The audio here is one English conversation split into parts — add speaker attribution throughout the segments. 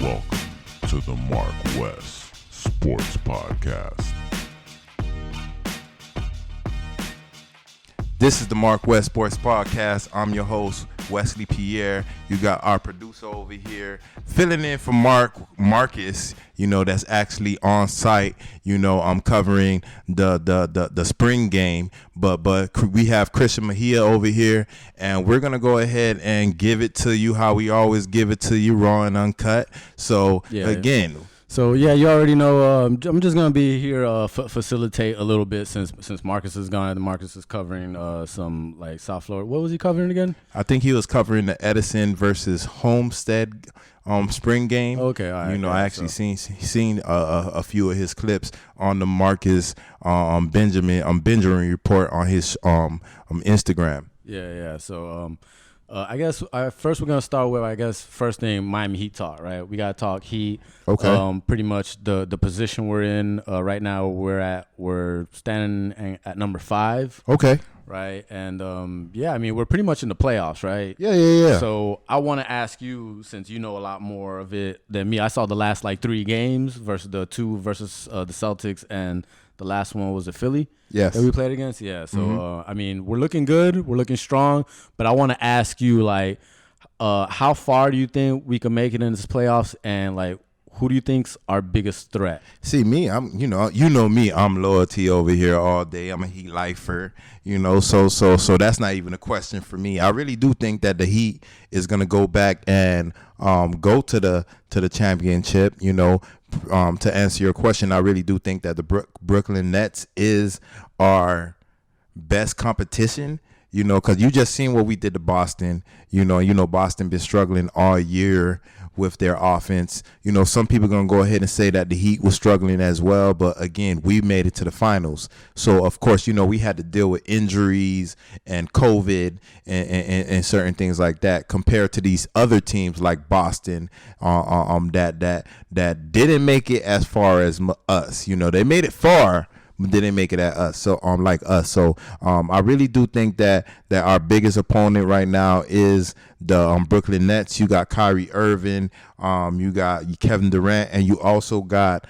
Speaker 1: Welcome to the MarcWes Sports Podcast.
Speaker 2: This is the MarcWes Sports Podcast. I'm your host, Wesley Pierre. You got our producer over here filling in for Marcus, that's actually on site. I'm covering the spring game, but we have Christian Mejia over here, and we're gonna go ahead and give it to you how we always give it to you, raw and uncut. So again.
Speaker 3: So you already know. I'm just gonna be here facilitate a little bit since Marcus is gone. Marcus is covering some like South Florida. What was he covering again?
Speaker 2: I think he was covering the Edison versus Homestead spring game.
Speaker 3: Okay, all right.
Speaker 2: I actually seen a few of his clips on the Marcus Benjamin report on his Instagram.
Speaker 3: Yeah. So I guess first we're gonna start with first thing Miami Heat talk, right? We gotta talk Heat.
Speaker 2: Okay.
Speaker 3: Pretty much the position we're in right now. We're standing at number 5.
Speaker 2: Okay.
Speaker 3: Right, and we're pretty much in the playoffs, right?
Speaker 2: Yeah.
Speaker 3: So I want to ask you, since you know a lot more of it than me. I saw the last 3 games versus the 2 versus the Celtics, and the last one was the Philly.
Speaker 2: Yes.
Speaker 3: That we played against. Yeah. So we're looking good. We're looking strong. But I want to ask you, how far do you think we can make it in this playoffs, and who do you think's our biggest threat?
Speaker 2: See, me, I'm, you know me, I'm loyalty over here all day. I'm a Heat lifer, so that's not even a question for me. I really do think that the Heat is going to go back and go to the championship, to answer your question. I really do think that the Brooklyn Nets is our best competition. Because you just seen what we did to Boston. Boston been struggling all year with their offense. Some people going to go ahead and say that the Heat was struggling as well. But, again, we made it to the finals. So, of course, we had to deal with injuries and COVID and certain things like that compared to these other teams like Boston that didn't make it as far as us. They made it far, but didn't make it at us. So like us. So I really do think that our biggest opponent right now is the Brooklyn Nets. You got Kyrie Irving, you got Kevin Durant, and you also got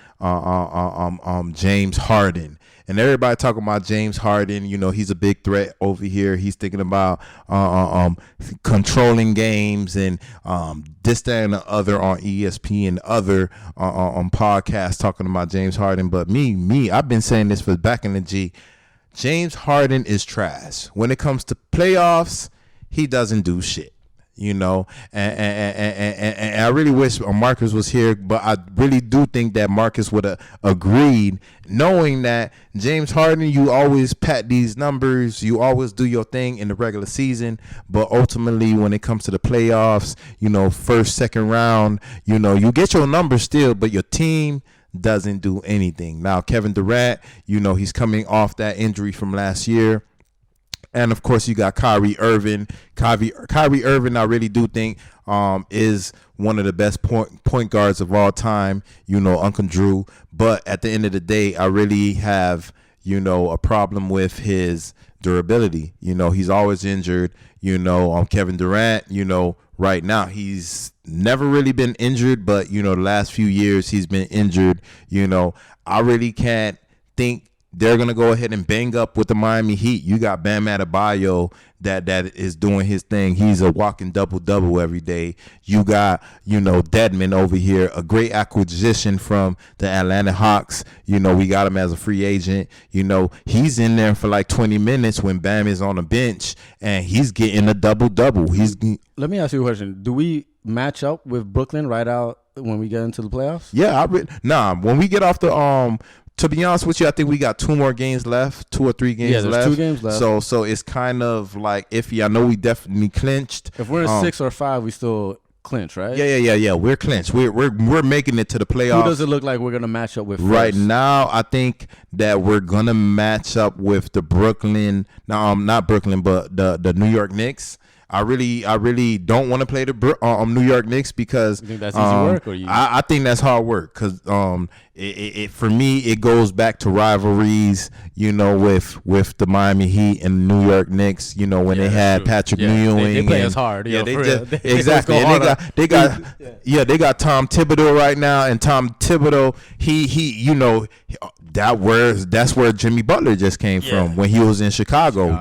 Speaker 2: James Harden. And everybody talking about James Harden, he's a big threat over here. He's thinking about controlling games and this, that, and the other on ESPN and other on podcasts talking about James Harden. But me, I've been saying this for back in the G. James Harden is trash. When it comes to playoffs, he doesn't do shit. And I really wish Marcus was here, but I really do think that Marcus would have agreed, knowing that James Harden, you always pat these numbers, you always do your thing in the regular season, but ultimately when it comes to the playoffs, first, second round, you get your numbers still, but your team doesn't do anything. Now, Kevin Durant, he's coming off that injury from last year. And, of course, you got Kyrie Irving. Kyrie Irving, I really do think is one of the best point guards of all time, Uncle Drew. But at the end of the day, I really have, a problem with his durability. He's always injured. Kevin Durant, right now he's never really been injured. But, the last few years he's been injured. I really can't think they're going to go ahead and bang up with the Miami Heat. You got Bam Adebayo that is doing his thing. He's a walking double-double every day. You got, Dedmon over here, a great acquisition from the Atlanta Hawks. We got him as a free agent. He's in there for 20 minutes when Bam is on the bench, and he's getting a double-double.
Speaker 3: Let me ask you a question. Do we match up with Brooklyn right out when we get into the playoffs?
Speaker 2: Yeah, when we get off the to be honest with you, I think we got 2 more games left, 2 or 3 games left.
Speaker 3: Yeah, there's 2 games left.
Speaker 2: So it's kind of iffy. I know we definitely clinched.
Speaker 3: If we're in 6 or 5, we still clinch, right?
Speaker 2: Yeah. We're clinched. We're making it to the playoffs.
Speaker 3: Who does it look like we're gonna match up with first?
Speaker 2: Right now? I think that we're gonna match up with the Brooklyn. No, not Brooklyn, but the New York Knicks. I really don't want to play the New York Knicks because
Speaker 3: you think that's easy work, or
Speaker 2: I think that's hard work because for me, it goes back to rivalries, with the Miami Heat and the New York Knicks, when they had true. Patrick Ewing.
Speaker 3: They play us hard.
Speaker 2: Yeah, exactly. And they got Tom Thibodeau right now, and Tom Thibodeau, that's where Jimmy Butler just came from when he was in Chicago.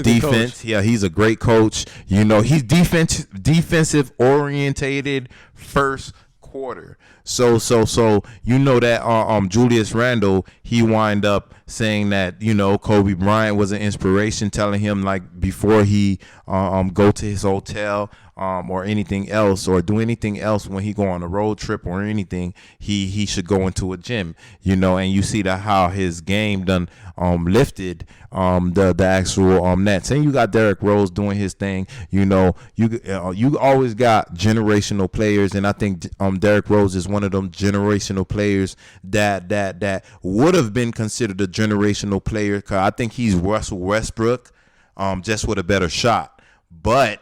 Speaker 2: Defense. He's a great coach. He's defensive orientated first quarter. So that Julius Randle, he wind up saying that Kobe Bryant was an inspiration, telling him like before he go to his hotel or anything else or do anything else when he go on a road trip or anything, he should go into a gym, and you see that how his game done lifted the actual Nets. And you got Derrick Rose doing his thing. You always got generational players, and I think Derrick Rose is one of them generational players that would have been considered a generational player, because I think he's Russell Westbrook, just with a better shot, but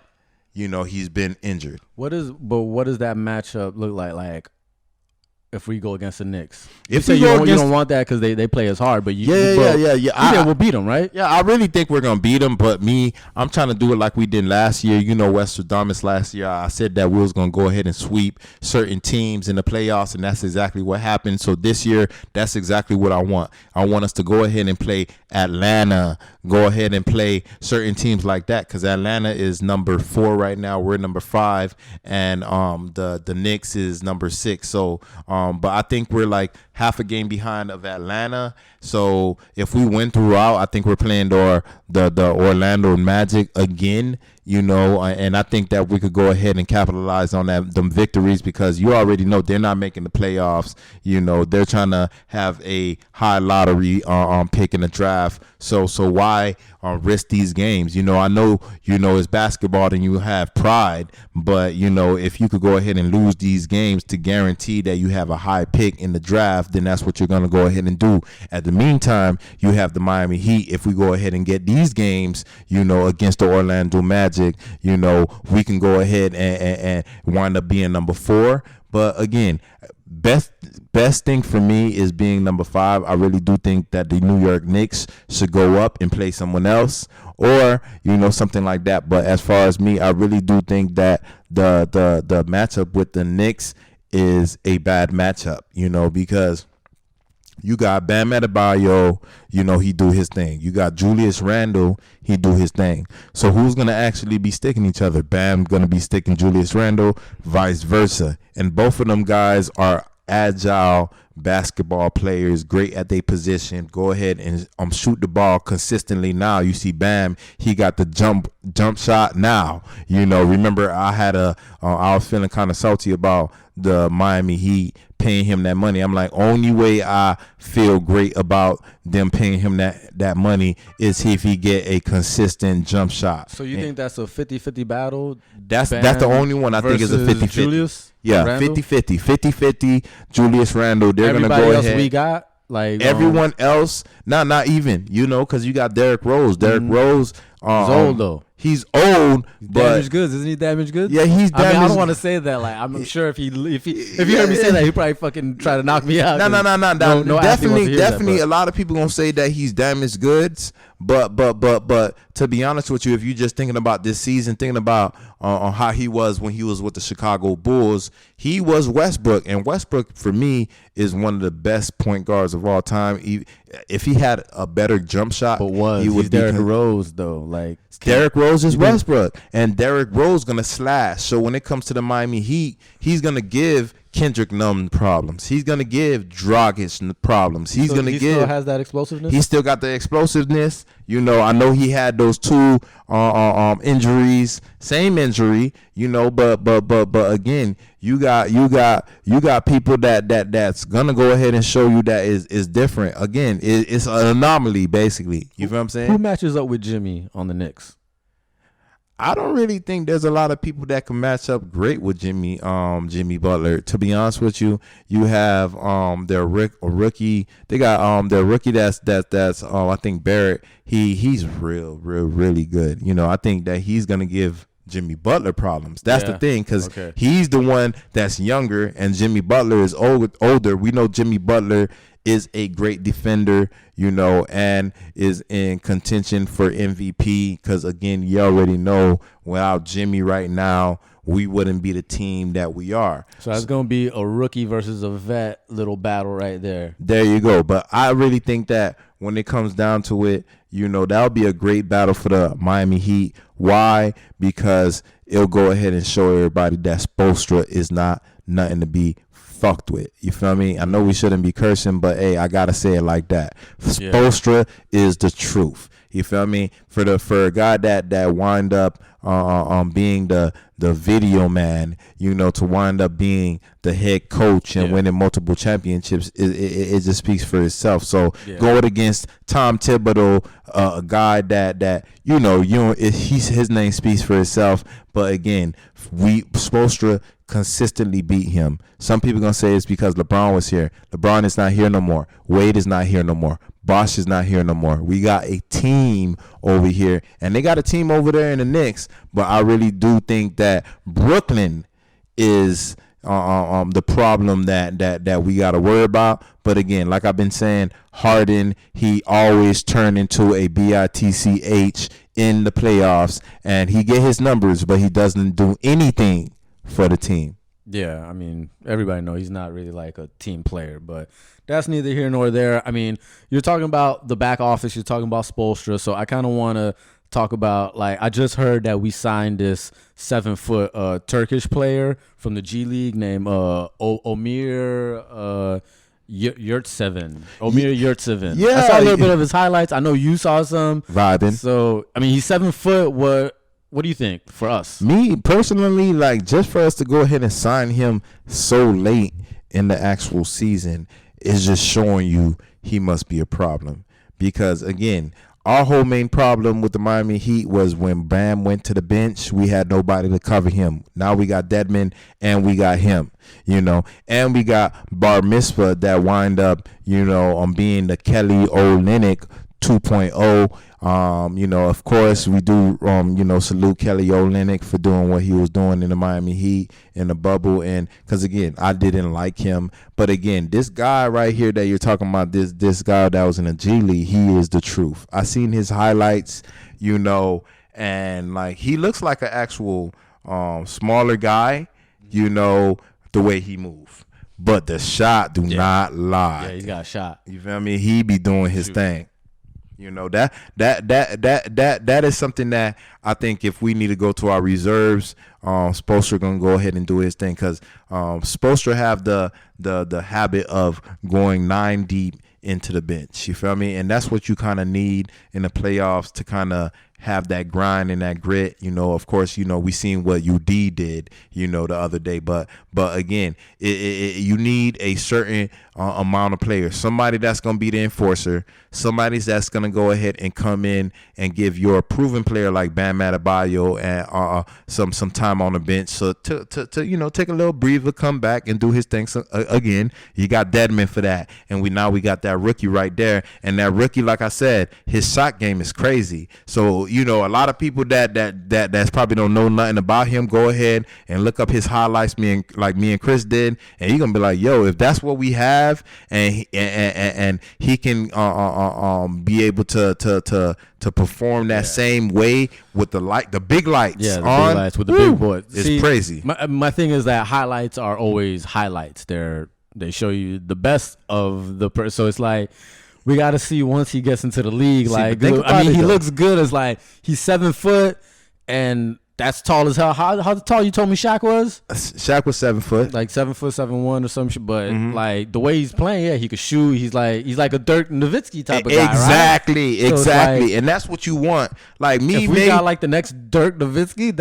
Speaker 2: he's been injured.
Speaker 3: What does that matchup look like? Like, if we go against the Knicks, you don't want that because they play us hard, but we'll beat them, right?
Speaker 2: Yeah, I really think we're gonna beat them. But I'm trying to do it like we did last year. West last year, I said that we was gonna go ahead and sweep certain teams in the playoffs, and that's exactly what happened. So this year, that's exactly what I want. I want us to go ahead and play Atlanta, go ahead and play certain teams like that, because Atlanta is number 4 right now. We're number 5, and the Knicks is number 6. So but I think we're like half a game behind of Atlanta. So if we win throughout, I think we're playing the Orlando Magic again, and I think that we could go ahead and capitalize on them victories, because you already know they're not making the playoffs. They're trying to have a high lottery pick in the draft. So why risk these games? I know it's basketball and you have pride, but if you could go ahead and lose these games to guarantee that you have a high pick in the draft, then that's what you're going to go ahead and do. At the meantime, you have the Miami Heat. If we go ahead and get these games, against the Orlando Magic, we can go ahead and wind up being number 4. But again, best thing for me is being number 5. I really do think that the New York Knicks should go up and play someone else, or something like that. But as far as me, I really do think that the matchup with the Knicks is a bad matchup, because you got Bam Adebayo, he do his thing. You got Julius Randle, he do his thing. So who's going to actually be sticking each other? Bam going to be sticking Julius Randle, vice versa. And both of them guys are agile basketball players, great at their position. Go ahead and shoot the ball consistently. Now you see Bam, he got the jump shot now. Remember I was feeling kind of salty about the Miami Heat paying him that money. I'm like, only way I feel great about them paying him that money is if he get a consistent jump shot.
Speaker 3: So you think that's a 50-50 battle?
Speaker 2: That's the only one I think is a 50-50.
Speaker 3: Julius?
Speaker 2: Yeah, 50-50. 50-50 Julius Randle. They're going to go ahead.
Speaker 3: Everybody else we got? Like
Speaker 2: everyone else, not even, because you got Derrick Rose. Derrick Rose,
Speaker 3: he's old though.
Speaker 2: He's old, but
Speaker 3: damaged goods. Isn't he damaged goods?
Speaker 2: Yeah, he's damaged.
Speaker 3: I don't want to say that. Like, I'm sure if you heard me say that, he probably fucking try to knock me out.
Speaker 2: No. Definitely, a lot of people gonna say that he's damaged goods. But to be honest with you, if you're just thinking about this season, thinking about on how he was when he was with the Chicago Bulls, he was Westbrook, and Westbrook for me is one of the best point guards of all time. If he had a better jump shot,
Speaker 3: he would be Derrick Rose though. Like
Speaker 2: Derrick Rose is Westbrook, and Derrick Rose gonna slash. So when it comes to the Miami Heat, he's gonna give Kendrick Nunn problems. He's gonna give Dragic problems. He
Speaker 3: still has that explosiveness.
Speaker 2: He still got the explosiveness. I know he had those 2 injuries, same injury. But again, you got people that's gonna go ahead and show you that is different. Again, it's an anomaly basically. You feel what I'm saying?
Speaker 3: Who matches up with Jimmy on the Knicks?
Speaker 2: I don't really think there's a lot of people that can match up great with Jimmy Butler. To be honest with you, you have their rookie. They got their rookie that's I think Barrett. He's really good. I think that he's gonna give Jimmy Butler problems. That's the thing, because
Speaker 3: okay.
Speaker 2: he's the one that's younger and Jimmy Butler is older. We know Jimmy Butler is a great defender, you know, and is in contention for MVP because, again, you already know without Jimmy right now, we wouldn't be the team that we are.
Speaker 3: So that's going to be a rookie versus a vet little battle right there.
Speaker 2: There you go. But I really think that when it comes down to it, you know, that'll be a great battle for the Miami Heat. Why? Because it'll go ahead and show everybody that Spoelstra is not nothing to be fucked with. You feel me? I know we shouldn't be cursing, but hey, I gotta say it like that. Spoelstra is the truth. You feel me? For a guy that wind up being the video man, you know, to wind up being the head coach and winning multiple championships, it just speaks for itself. So going against Tom Thibodeau, a guy that his name speaks for itself. But again, Spoelstra consistently beat him. Some people gonna say it's because LeBron was here. LeBron is not here no more. Wade is not here no more. Bosh is not here no more. We got a team over here, and they got a team over there in the Knicks. But I really do think that Brooklyn is the problem that we got to worry about. But again, like I've been saying, Harden, he always turn into a bitch in the playoffs, and he get his numbers, but he doesn't do anything for the team.
Speaker 3: Yeah, I mean, everybody knows he's not really like a team player, but that's neither here nor there. I mean, you're talking about the back office, you're talking about Spoelstra, so I kind of want to talk about, like, I just heard that we signed this 7-foot Turkish player from the G League named Omir Yurtseven.
Speaker 2: Yeah,
Speaker 3: I saw a little bit of his highlights. I know you saw some.
Speaker 2: Vibing.
Speaker 3: So, I mean, he's 7 foot. What do you think for us?
Speaker 2: Me personally, like, just for us to go ahead and sign him so late in the actual season is just showing you he must be a problem. Because, again, our whole main problem with the Miami Heat was when Bam went to the bench, we had nobody to cover him. Now we got Dedmon and we got him, you know, and we got Bar Mitzvah that wind up, you know, on being the Kelly Olynyk 2.0. You know, of course, we do, salute Kelly Olynyk for doing what he was doing in the Miami Heat in the bubble. And because, again, I didn't like him. But, again, this guy right here that you're talking about, this guy that was in the G League, he is the truth. I seen his highlights, you know, and, like, he looks like an actual smaller guy, you know, the way he moves. But the shot do not lie.
Speaker 3: Yeah, he's got a shot.
Speaker 2: You feel me? He be doing his thing. You know, that is something that I think if we need to go to our reserves, Spoelstra gonna go ahead and do his thing, because Spoelstra have the habit of going 9 deep into the bench. You feel me? And that's what you kind of need in the playoffs to kind of have that grind and that grit. You know, of course, you know, we seen what UD did, you know, the other day. But again, you need a certain amount of players. Somebody that's going to be the enforcer. Somebody that's going to go ahead and come in and give your proven player like Bam Adebayo and some time on the bench. So to you know, take a little breather, come back and do his thing. So, again, you got Dedmon for that. And we got that rookie right there. And that rookie, like I said, his shot game is crazy. So, you know, a lot of people that's probably don't know nothing about him, go ahead and look up his highlights, me and Chris did, and you're gonna be like, yo, if that's what we have, and he can be able to perform that same way with the big lights,
Speaker 3: big lights with the big boys.
Speaker 2: It's crazy.
Speaker 3: My thing is that highlights are always highlights. They show you the best of the person. So it's like, we got to see once he gets into the league. Like, I mean, he looks good as, like, he's 7 foot and that's tall as hell. How tall you told me Shaq was?
Speaker 2: Shaq was 7 foot,
Speaker 3: like 7 foot, 7'1" or some shit. But like the way he's playing, yeah, he could shoot. He's like a Dirk Nowitzki type of guy,
Speaker 2: exactly,
Speaker 3: right?
Speaker 2: Exactly,
Speaker 3: like,
Speaker 2: and that's what you want. Like me,
Speaker 3: if we got like the next Dirk Nowitzki,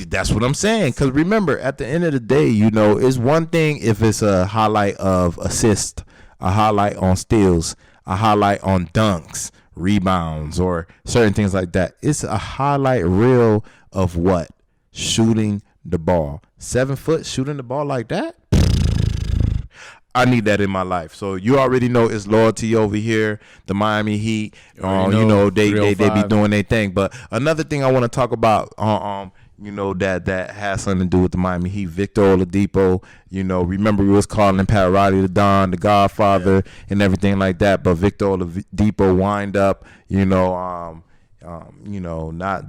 Speaker 2: that's what I'm saying. Because remember, at the end of the day, you know, it's one thing if it's a highlight of assist, a highlight on steals, a highlight on dunks, rebounds, or certain things like that. It's a highlight reel of what? Shooting the ball. 7 foot shooting the ball like that? I need that in my life. So you already know it's loyalty over here. The Miami Heat, they be doing their thing. But another thing I want to talk about, that has something to do with the Miami Heat. Victor Oladipo, remember we was calling Pat Riley the Don, the Godfather, and everything like that. But Victor Oladipo wind up, not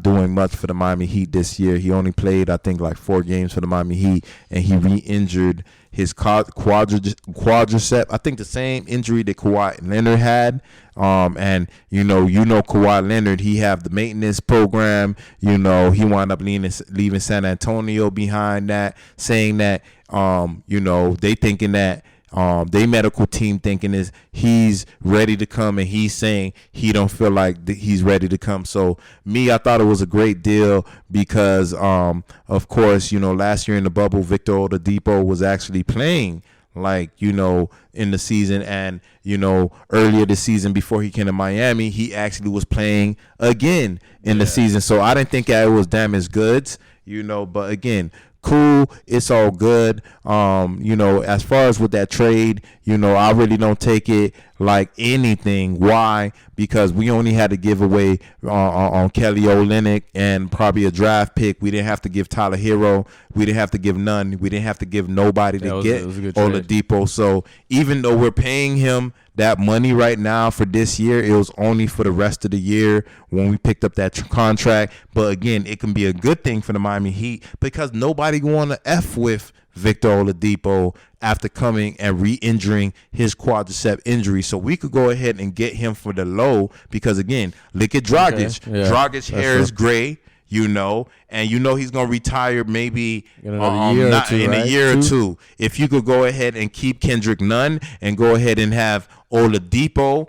Speaker 2: doing much for the Miami Heat this year. He only played, I think, like 4 games for the Miami Heat, and he re-injured his quadricep. I think the same injury that Kawhi Leonard had. And Kawhi Leonard, he have the maintenance program. He wound up leaving San Antonio behind that, saying that, they thinking that, they medical team thinking is he's ready to come, and he's saying he don't feel like he's ready to come. So I thought it was a great deal because, of course, last year in the bubble, Victor Oladipo was actually playing in the season, and earlier this season before he came to Miami, he actually was playing again in the season. So I didn't think that it was damaged goods, but again, cool, it's all good. As far as with that trade, I really don't take it like anything. Why? Because we only had to give away on Kelly Olynyk and probably a draft pick. We didn't have to give Tyler Hero. We didn't have to give none. We didn't have to give nobody to get Oladipo. So even though we're paying him that money right now for this year, it was only for the rest of the year when we picked up that contract. But again, it can be a good thing for the Miami Heat because nobody want to F with Victor Oladipo after coming and re-injuring his quadricep injury. So we could go ahead and get him for the low because, again, look at Dragic. Okay. Yeah, Dragic's hair is gray. And he's going to retire maybe in a year or two. If you could go ahead and keep Kendrick Nunn and go ahead and have Oladipo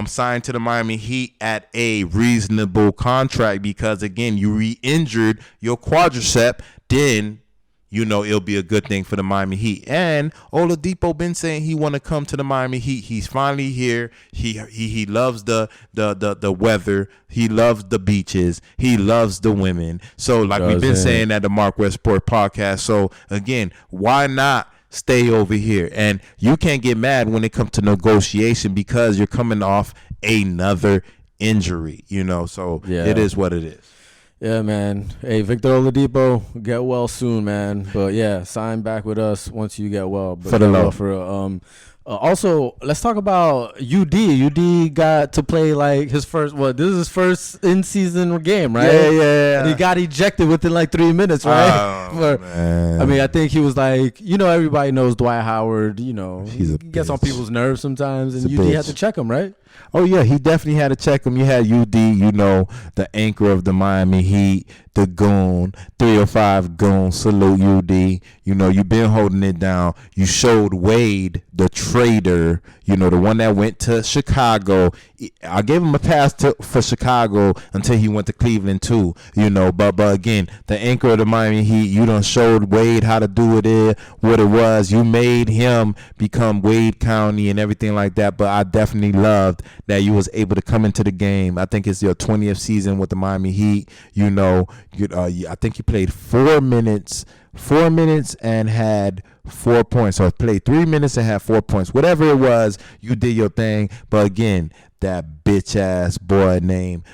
Speaker 2: signed to the Miami Heat at a reasonable contract because, again, you re-injured your quadricep, then it'll be a good thing for the Miami Heat. And Oladipo been saying he want to come to the Miami Heat. He's finally here. He loves the weather. He loves the beaches. He loves the women. So like we've been saying at the MarcWes Sport Podcast. So again, why not stay over here? And you can't get mad when it comes to negotiation because you're coming off another injury, So it is what it is.
Speaker 3: Yeah, man. Hey, Victor Oladipo, get well soon, man. But yeah, sign back with us once you get well. But
Speaker 2: for the love.
Speaker 3: Also, let's talk about UD. UD got to play like his first. This is his first in-season game, right?
Speaker 2: Yeah.
Speaker 3: And he got ejected within like 3 minutes, right?
Speaker 2: Man.
Speaker 3: I mean, I think he was like, everybody knows Dwight Howard. He gets on people's nerves sometimes, and UD had to check him, right?
Speaker 2: Oh, yeah, he definitely had to check him. You had UD, the anchor of the Miami Heat, the goon, 305 goon, salute UD. You've been holding it down. You showed Wade, the traitor, the one that went to Chicago. I gave him a pass for Chicago until he went to Cleveland too, But again, the anchor of the Miami Heat, you done showed Wade how to do what it was. You made him become Wade County and everything like that. But I definitely loved that you was able to come into the game. I think it's your 20th season with the Miami Heat. I think you played 4 minutes and had 4 points. Or played 3 minutes and had 4 points. Whatever it was, you did your thing. But again, that bitch ass boy named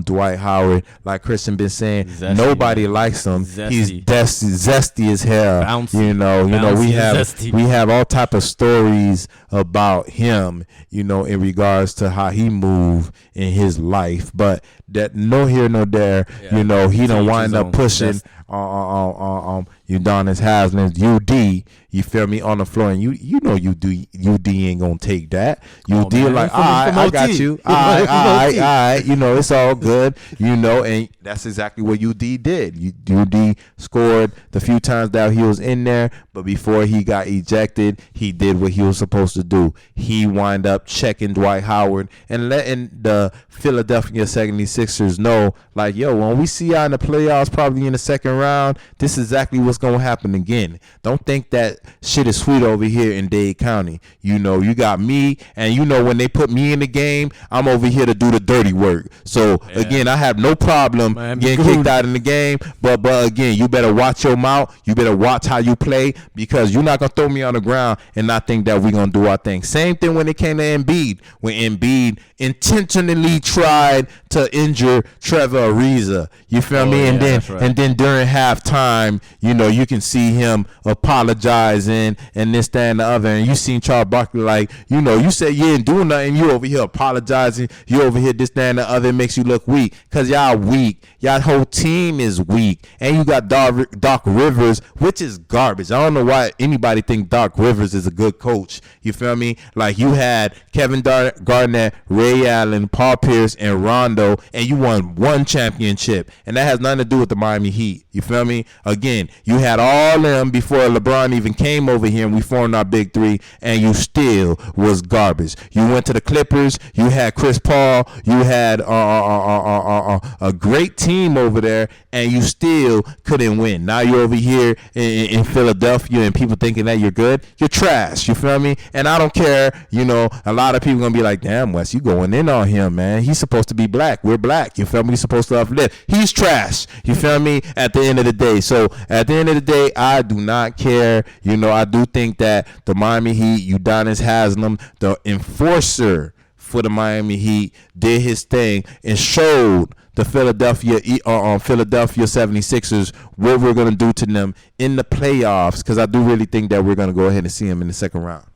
Speaker 2: Dwight Howard, like Christian been saying, nobody likes him. He's zesty as hell.
Speaker 3: Bouncy,
Speaker 2: we have all type of stories about him, in regards to how he moved in his life. But that no here no there, he don't wind up pushing Udonis Haslam's UD. You feel me, on the floor, and UD ain't gonna take that. UD like, all right, I got you. All right. It's all good. And that's exactly what UD did. UD scored the few times that he was in there, but before he got ejected, he did what he was supposed to do. He wind up checking Dwight Howard and letting the Philadelphia 76ers know, like, yo, when we see y'all in the playoffs, probably in the second round, this is exactly what's going to happen again. Don't think that shit is sweet over here in Dade County. You know, you got me, and you know when they put me in the game, I'm over here to do the dirty work. So, again, I have no problem getting kicked out in the game, but again, you better watch your mouth. You better watch how you play, because you're not going to throw me on the ground and not think that we're going to do our thing. Same thing when it came to Embiid, when Embiid intentionally tried to injure Trevor Ariza. You feel me? And then during halftime, you know, you can see him apologizing and this, that, and the other. And you seen Charles Barkley like, you know, you said you ain't doing nothing. You over here apologizing. You over here this, that, and the other. It makes you look weak, because y'all weak. Y'all whole team is weak. And you got Doc Rivers, which is garbage. I don't know why anybody think Doc Rivers is a good coach. You feel me? Like, you had Kevin Garnett, Ray Allen, Paul Pierce, and Rondo, and you won one championship. And that has nothing to do with the Miami Heat. You feel me? Again, you had all them before LeBron even came over here and we formed our big three, and you still was garbage. You went to the Clippers. You had Chris Paul. You had a great team over there, and you still couldn't win. Now you're over here in Philadelphia, and people thinking that you're good. You're trash. You feel me? And I don't care. You know, a lot of people gonna be like, damn, Wes, you going in on him, man. He's supposed to be black. We're black. You feel me? He's supposed to uplift. He's trash. You feel me? At the end of the day. So at the end of the day, I do not care. You know, I do think that the Miami Heat, Udonis Haslem, the enforcer for the Miami Heat, did his thing and showed the Philadelphia 76ers what we're going to do to them in the playoffs, because I do really think that we're going to go ahead and see them in the second round.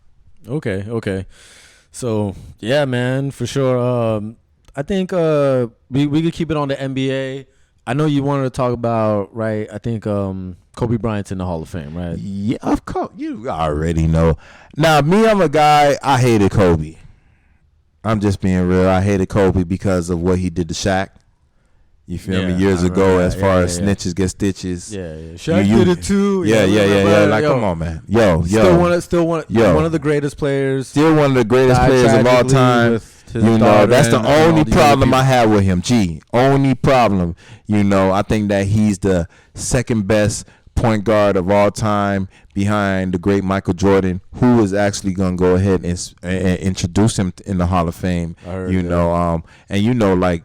Speaker 3: Okay. So, yeah, man, for sure. I think we could keep it on the NBA. I know you wanted to talk about, right, I think Kobe Bryant's in the Hall of Fame, right?
Speaker 2: Yeah, of course. You already know. Now, me, I'm a guy, I hated Kobe. I'm just being real. I hated Kobe because of what he did to Shaq. You feel me? Years ago, as far as snitches get stitches.
Speaker 3: Yeah. Shaq did it too.
Speaker 2: Yeah. Like, come on, man.
Speaker 3: Still one of the greatest players.
Speaker 2: Still one of the greatest players of all time. You know, that's the only problem I have with him. Only problem. You know, I think that he's the second best point guard of all time behind the great Michael Jordan, who is actually going to go ahead and introduce him in the Hall of Fame. You know, and you know, like,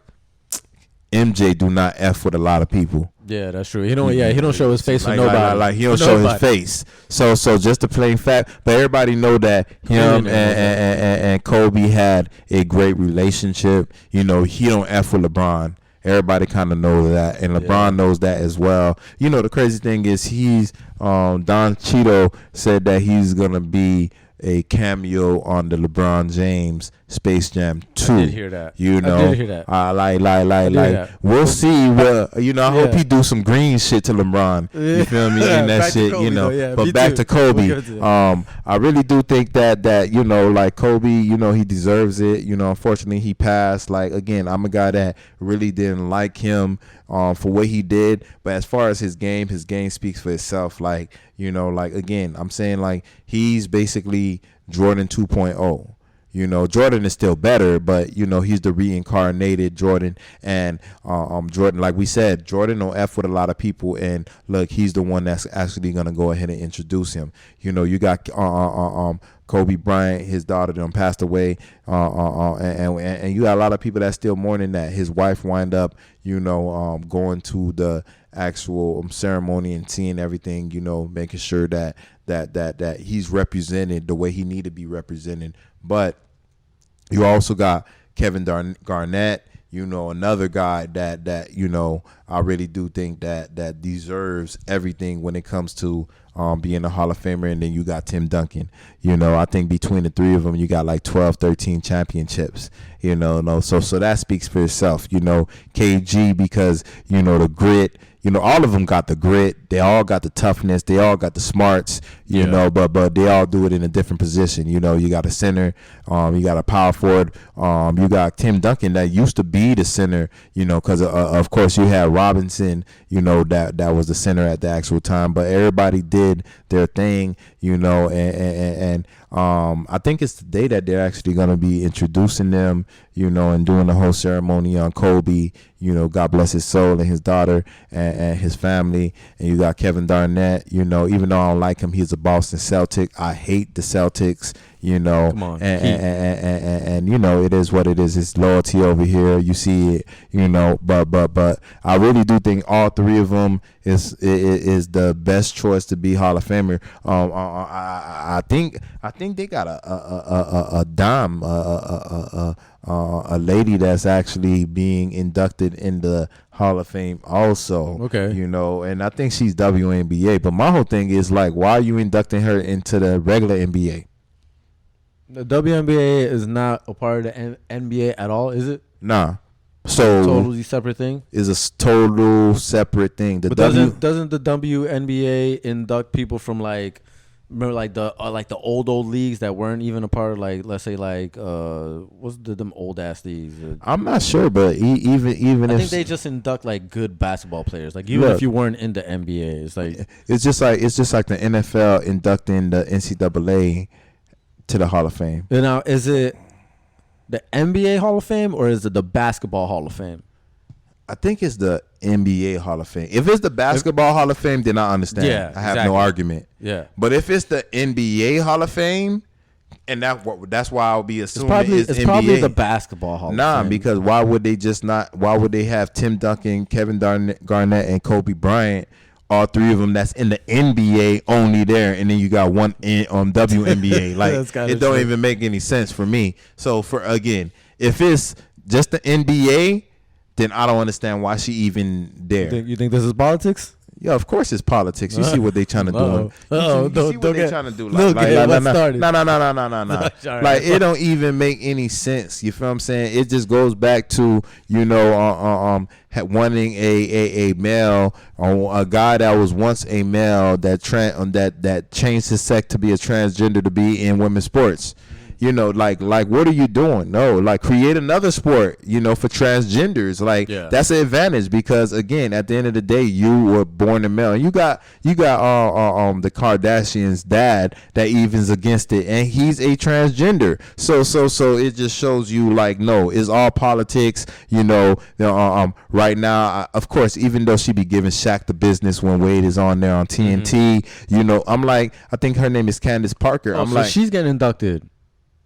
Speaker 2: MJ do not F with a lot of people.
Speaker 3: Yeah, that's true. He don't show his face with nobody.
Speaker 2: Like he don't show his face. So just the plain fact. But everybody know that him and Kobe had a great relationship. You know, he don't F with LeBron. Everybody kind of knows that, and LeBron knows that as well. You know, the crazy thing is he's Don Cheeto said that he's gonna be a cameo on the LeBron James Space Jam 2.
Speaker 3: I did hear that.
Speaker 2: You know,
Speaker 3: I did hear that.
Speaker 2: We'll see. Well, you know, I hope he do some green shit to LeBron. You feel me? And that shit, Kobe, you know. But back to Kobe. I really do think that you know, like Kobe, you know, he deserves it. You know, unfortunately, he passed. Like, again, I'm a guy that really didn't like him for what he did. But as far as his game speaks for itself. Like, you know, like, again, I'm saying, like, he's basically Jordan 2.0. You know, Jordan is still better, but, you know, he's the reincarnated Jordan. And Jordan, like we said, Jordan don't F with a lot of people. And, look, he's the one that's actually going to go ahead and introduce him. You know, you got Kobe Bryant, his daughter done passed away. And you got a lot of people that's still mourning that. His wife wind up, you know, going to the actual ceremony and seeing everything, you know, making sure that he's represented the way he need to be represented. But you also got Kevin Garnett, you know, another guy that you know, I really do think that deserves everything when it comes to being a Hall of Famer. And then you got Tim Duncan. You know, I think between the three of them, you got like 12, 13 championships. You know, so that speaks for itself. You know, KG, because, you know, the grit. You know, all of them got the grit. They all got the toughness. They all got the smarts, you know, but they all do it in a different position. You know, you got a center, you got a power forward, you got Tim Duncan that used to be the center, you know, because, of course, you had Robinson, you know, that was the center at the actual time. But everybody did did their thing, and I think it's the day that they're actually going to be introducing them, and doing the whole ceremony on Kobe, God bless his soul, and his daughter and his family. And you got Kevin Garnett, even though I don't like him, he's a Boston Celtic. I hate the Celtics,
Speaker 3: Come on,
Speaker 2: and it is what it is. It's loyalty over here. You see it, but I really do think all three of them is the best choice to be Hall of Famer. I think they got a dime, a lady that's actually being inducted in the Hall of Fame also.
Speaker 3: Okay.
Speaker 2: And I think she's WNBA. But my whole thing is like, why are you inducting her into the regular NBA?
Speaker 3: The WNBA is not a part of the NBA at all, is it?
Speaker 2: Nah. So
Speaker 3: totally separate thing.
Speaker 2: Is a total separate thing.
Speaker 3: But doesn't the WNBA induct people from remember the old leagues that weren't even a part of let's say what's them old ass leagues?
Speaker 2: I'm not sure, but even
Speaker 3: I
Speaker 2: if
Speaker 3: think they just induct good basketball players. Even if you weren't in the NBA,
Speaker 2: it's just like the NFL inducting the NCAA to the Hall of Fame.
Speaker 3: Now, is it the NBA Hall of Fame or is it the Basketball Hall of Fame?
Speaker 2: I think it's the NBA Hall of Fame. If it's the Basketball Hall of Fame, then I understand.
Speaker 3: Yeah,
Speaker 2: I have no argument.
Speaker 3: Yeah.
Speaker 2: But if it's the NBA Hall of Fame, and that's why I'll be assuming it's NBA.
Speaker 3: Probably the Basketball Hall of Fame.
Speaker 2: Nah, because why would they have Tim Duncan, Kevin Garnett, and Kobe Bryant, all three of them that's in the NBA only there, and then you got one on WNBA. It don't even make any sense for me. So if it's just the NBA, then I don't understand why she even there.
Speaker 3: You think this is politics?
Speaker 2: Yeah, of course it's politics. You see what they trying to do. You see what they trying to do.
Speaker 3: No.
Speaker 2: Like it don't even make any sense. You feel what I'm saying? It just goes back to wanting a male, or a guy that was once a male that changed his sex to be a transgender to be in women's sports. What are you doing? No, create another sport, for transgenders. That's an advantage because, again, at the end of the day, you were born a male. And you got the Kardashians' dad that even's against it, and he's a transgender. So it just shows you, no, it's all politics. Right now, of course, even though she be giving Shaq the business when Wade is on there on TNT, I think her name is Candace Parker.
Speaker 3: She's getting inducted.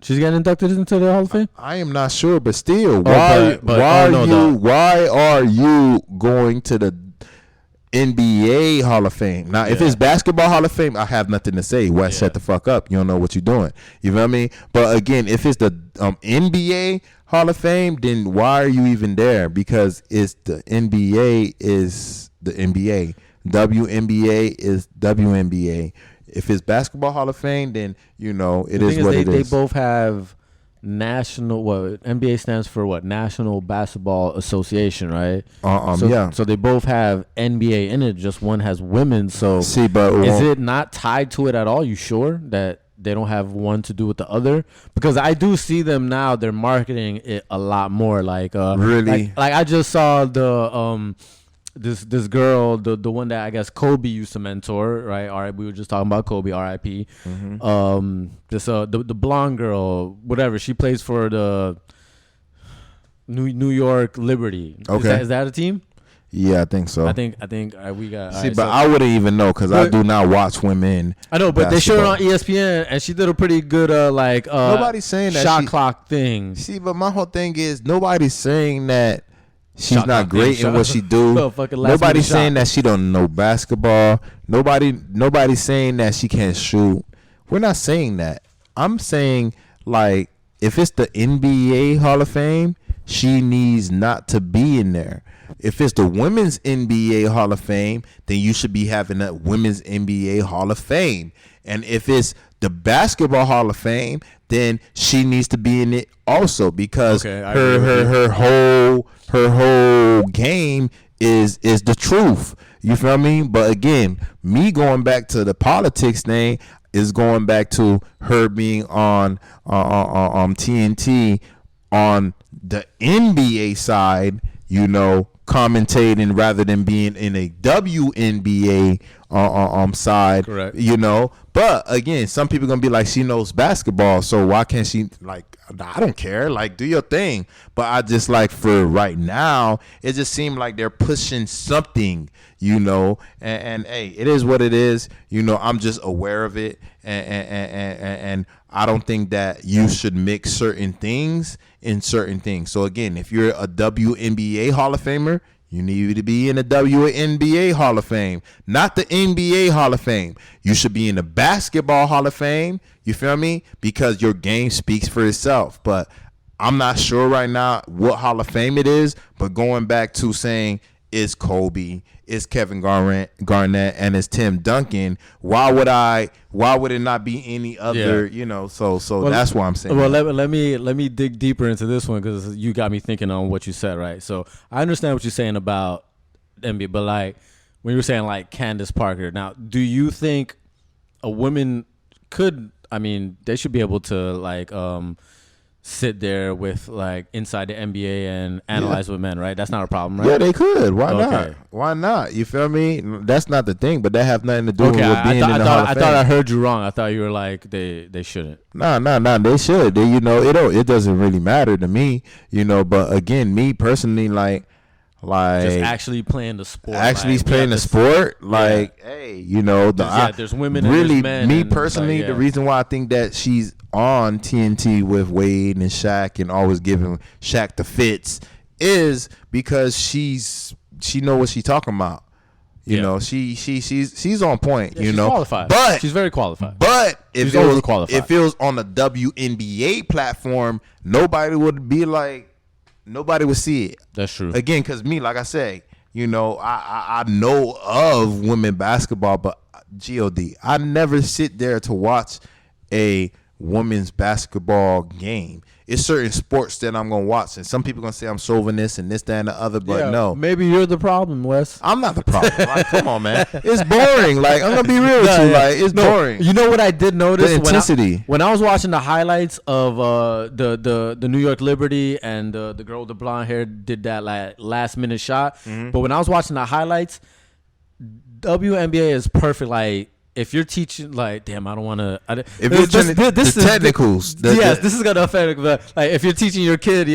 Speaker 3: She's getting inducted into the Hall of Fame?
Speaker 2: I am not sure, but still, why are you going to the NBA Hall of Fame? Now, if it's Basketball Hall of Fame, I have nothing to say. Shut the fuck up. You don't know what you're doing. You know what I mean? But again, if it's the NBA Hall of Fame, then why are you even there? Because it's the NBA is the NBA. WNBA is WNBA. If it's Basketball Hall of Fame, then it is what it is.
Speaker 3: They both have national. What NBA stands for? What National Basketball Association, right?
Speaker 2: So
Speaker 3: they both have NBA in it. Just one has women. So is it not tied to it at all? You sure that they don't have one to do with the other? Because I do see them now. They're marketing it a lot more.
Speaker 2: Really?
Speaker 3: Like I just saw the This girl, the one that I guess Kobe used to mentor, right? All right, we were just talking about Kobe, R.I.P. Mm-hmm. The blonde girl, whatever, she plays for the New York Liberty.
Speaker 2: Okay,
Speaker 3: is that a team?
Speaker 2: Yeah, I think so.
Speaker 3: I think we got.
Speaker 2: See, but I wouldn't even know because I do not watch women.
Speaker 3: I know, but they showed it on ESPN, and she did a pretty good
Speaker 2: nobody's saying that
Speaker 3: shot clock thing.
Speaker 2: See, but my whole thing is nobody's saying that she's not great in what she do. Nobody's saying that she don't know basketball. Nobody's saying that she can't shoot. We're not saying that. I'm saying if it's the NBA Hall of Fame, she needs not to be in there. If it's the Women's NBA Hall of Fame, then you should be having a Women's NBA Hall of Fame. And if it's the Basketball Hall of Fame, then she needs to be in it also because her whole game is the truth. You feel me? But again, me going back to the politics thing is going back to her being on TNT on the NBA side, commentating rather than being in a WNBA side.
Speaker 3: Correct.
Speaker 2: You know, but again, some people gonna be like, she knows basketball, so why can't she? Like, I don't care. Like, do your thing. But I just like, for right now, it just seemed like they're pushing something. You know, and hey, it is what it is. You know, I'm just aware of it, and I don't think that you should mix certain things in certain things. So again, if you're a WNBA Hall of Famer, you need to be in the WNBA Hall of Fame, not the NBA Hall of Fame. You should be in the Basketball Hall of Fame. You feel me? Because your game speaks for itself. But I'm not sure right now what Hall of Fame it is. But going back to saying, it's Kobe, it's Kevin Garnett, and it's Tim Duncan. Why would it not be any other? You know, so well, that's why I'm saying.
Speaker 3: Well, let me dig deeper into this one, because you got me thinking on what you said, right? So I understand what you're saying about NBA, but like when you were saying like Candace Parker, now do you think a woman could? I mean, they should be able to like sit there with like inside the NBA and analyze with men, right? That's not a problem, right?
Speaker 2: Yeah, they could. Why not? Why not? You feel me? That's not the thing, but that have nothing to do with being in the Hall of Fame.
Speaker 3: I thought I heard you wrong. I thought you were like they shouldn't.
Speaker 2: No, they should. You know, it doesn't really matter to me, you know, but again, me personally, like
Speaker 3: just actually playing the sport.
Speaker 2: Hey, you know,
Speaker 3: there's women and
Speaker 2: really,
Speaker 3: there's men.
Speaker 2: Me personally, the reason why I think that she's on TNT with Wade and Shaq and always giving Shaq the fits is because she know what she's talking about. You know, she's on point.
Speaker 3: Yeah,
Speaker 2: you
Speaker 3: she's
Speaker 2: know,
Speaker 3: qualified.
Speaker 2: But
Speaker 3: she's very qualified.
Speaker 2: But if it was on the WNBA platform, nobody would see it.
Speaker 3: That's true.
Speaker 2: Again, because me, like I say, you know, I know of women basketball, but God, I never sit there to watch a women's basketball game. It's certain sports that I'm gonna watch, and some people gonna say I'm chauvinist and this, that, and the other, but no.
Speaker 3: Maybe you're the problem, Wes.
Speaker 2: I'm not the problem. Like, come on, man. It's boring. Like, I'm gonna be real with you. Like, it's boring.
Speaker 3: You know what I did notice?
Speaker 2: The intensity.
Speaker 3: When I was watching the highlights of the New York Liberty, and the girl with the blonde hair did that like last minute shot. Mm-hmm. But when I was watching the highlights, WNBA is perfect. Like, if you're teaching, like, damn, I don't want to.
Speaker 2: If you're the technicals,
Speaker 3: this is gonna affect. But like, if you're teaching your kid,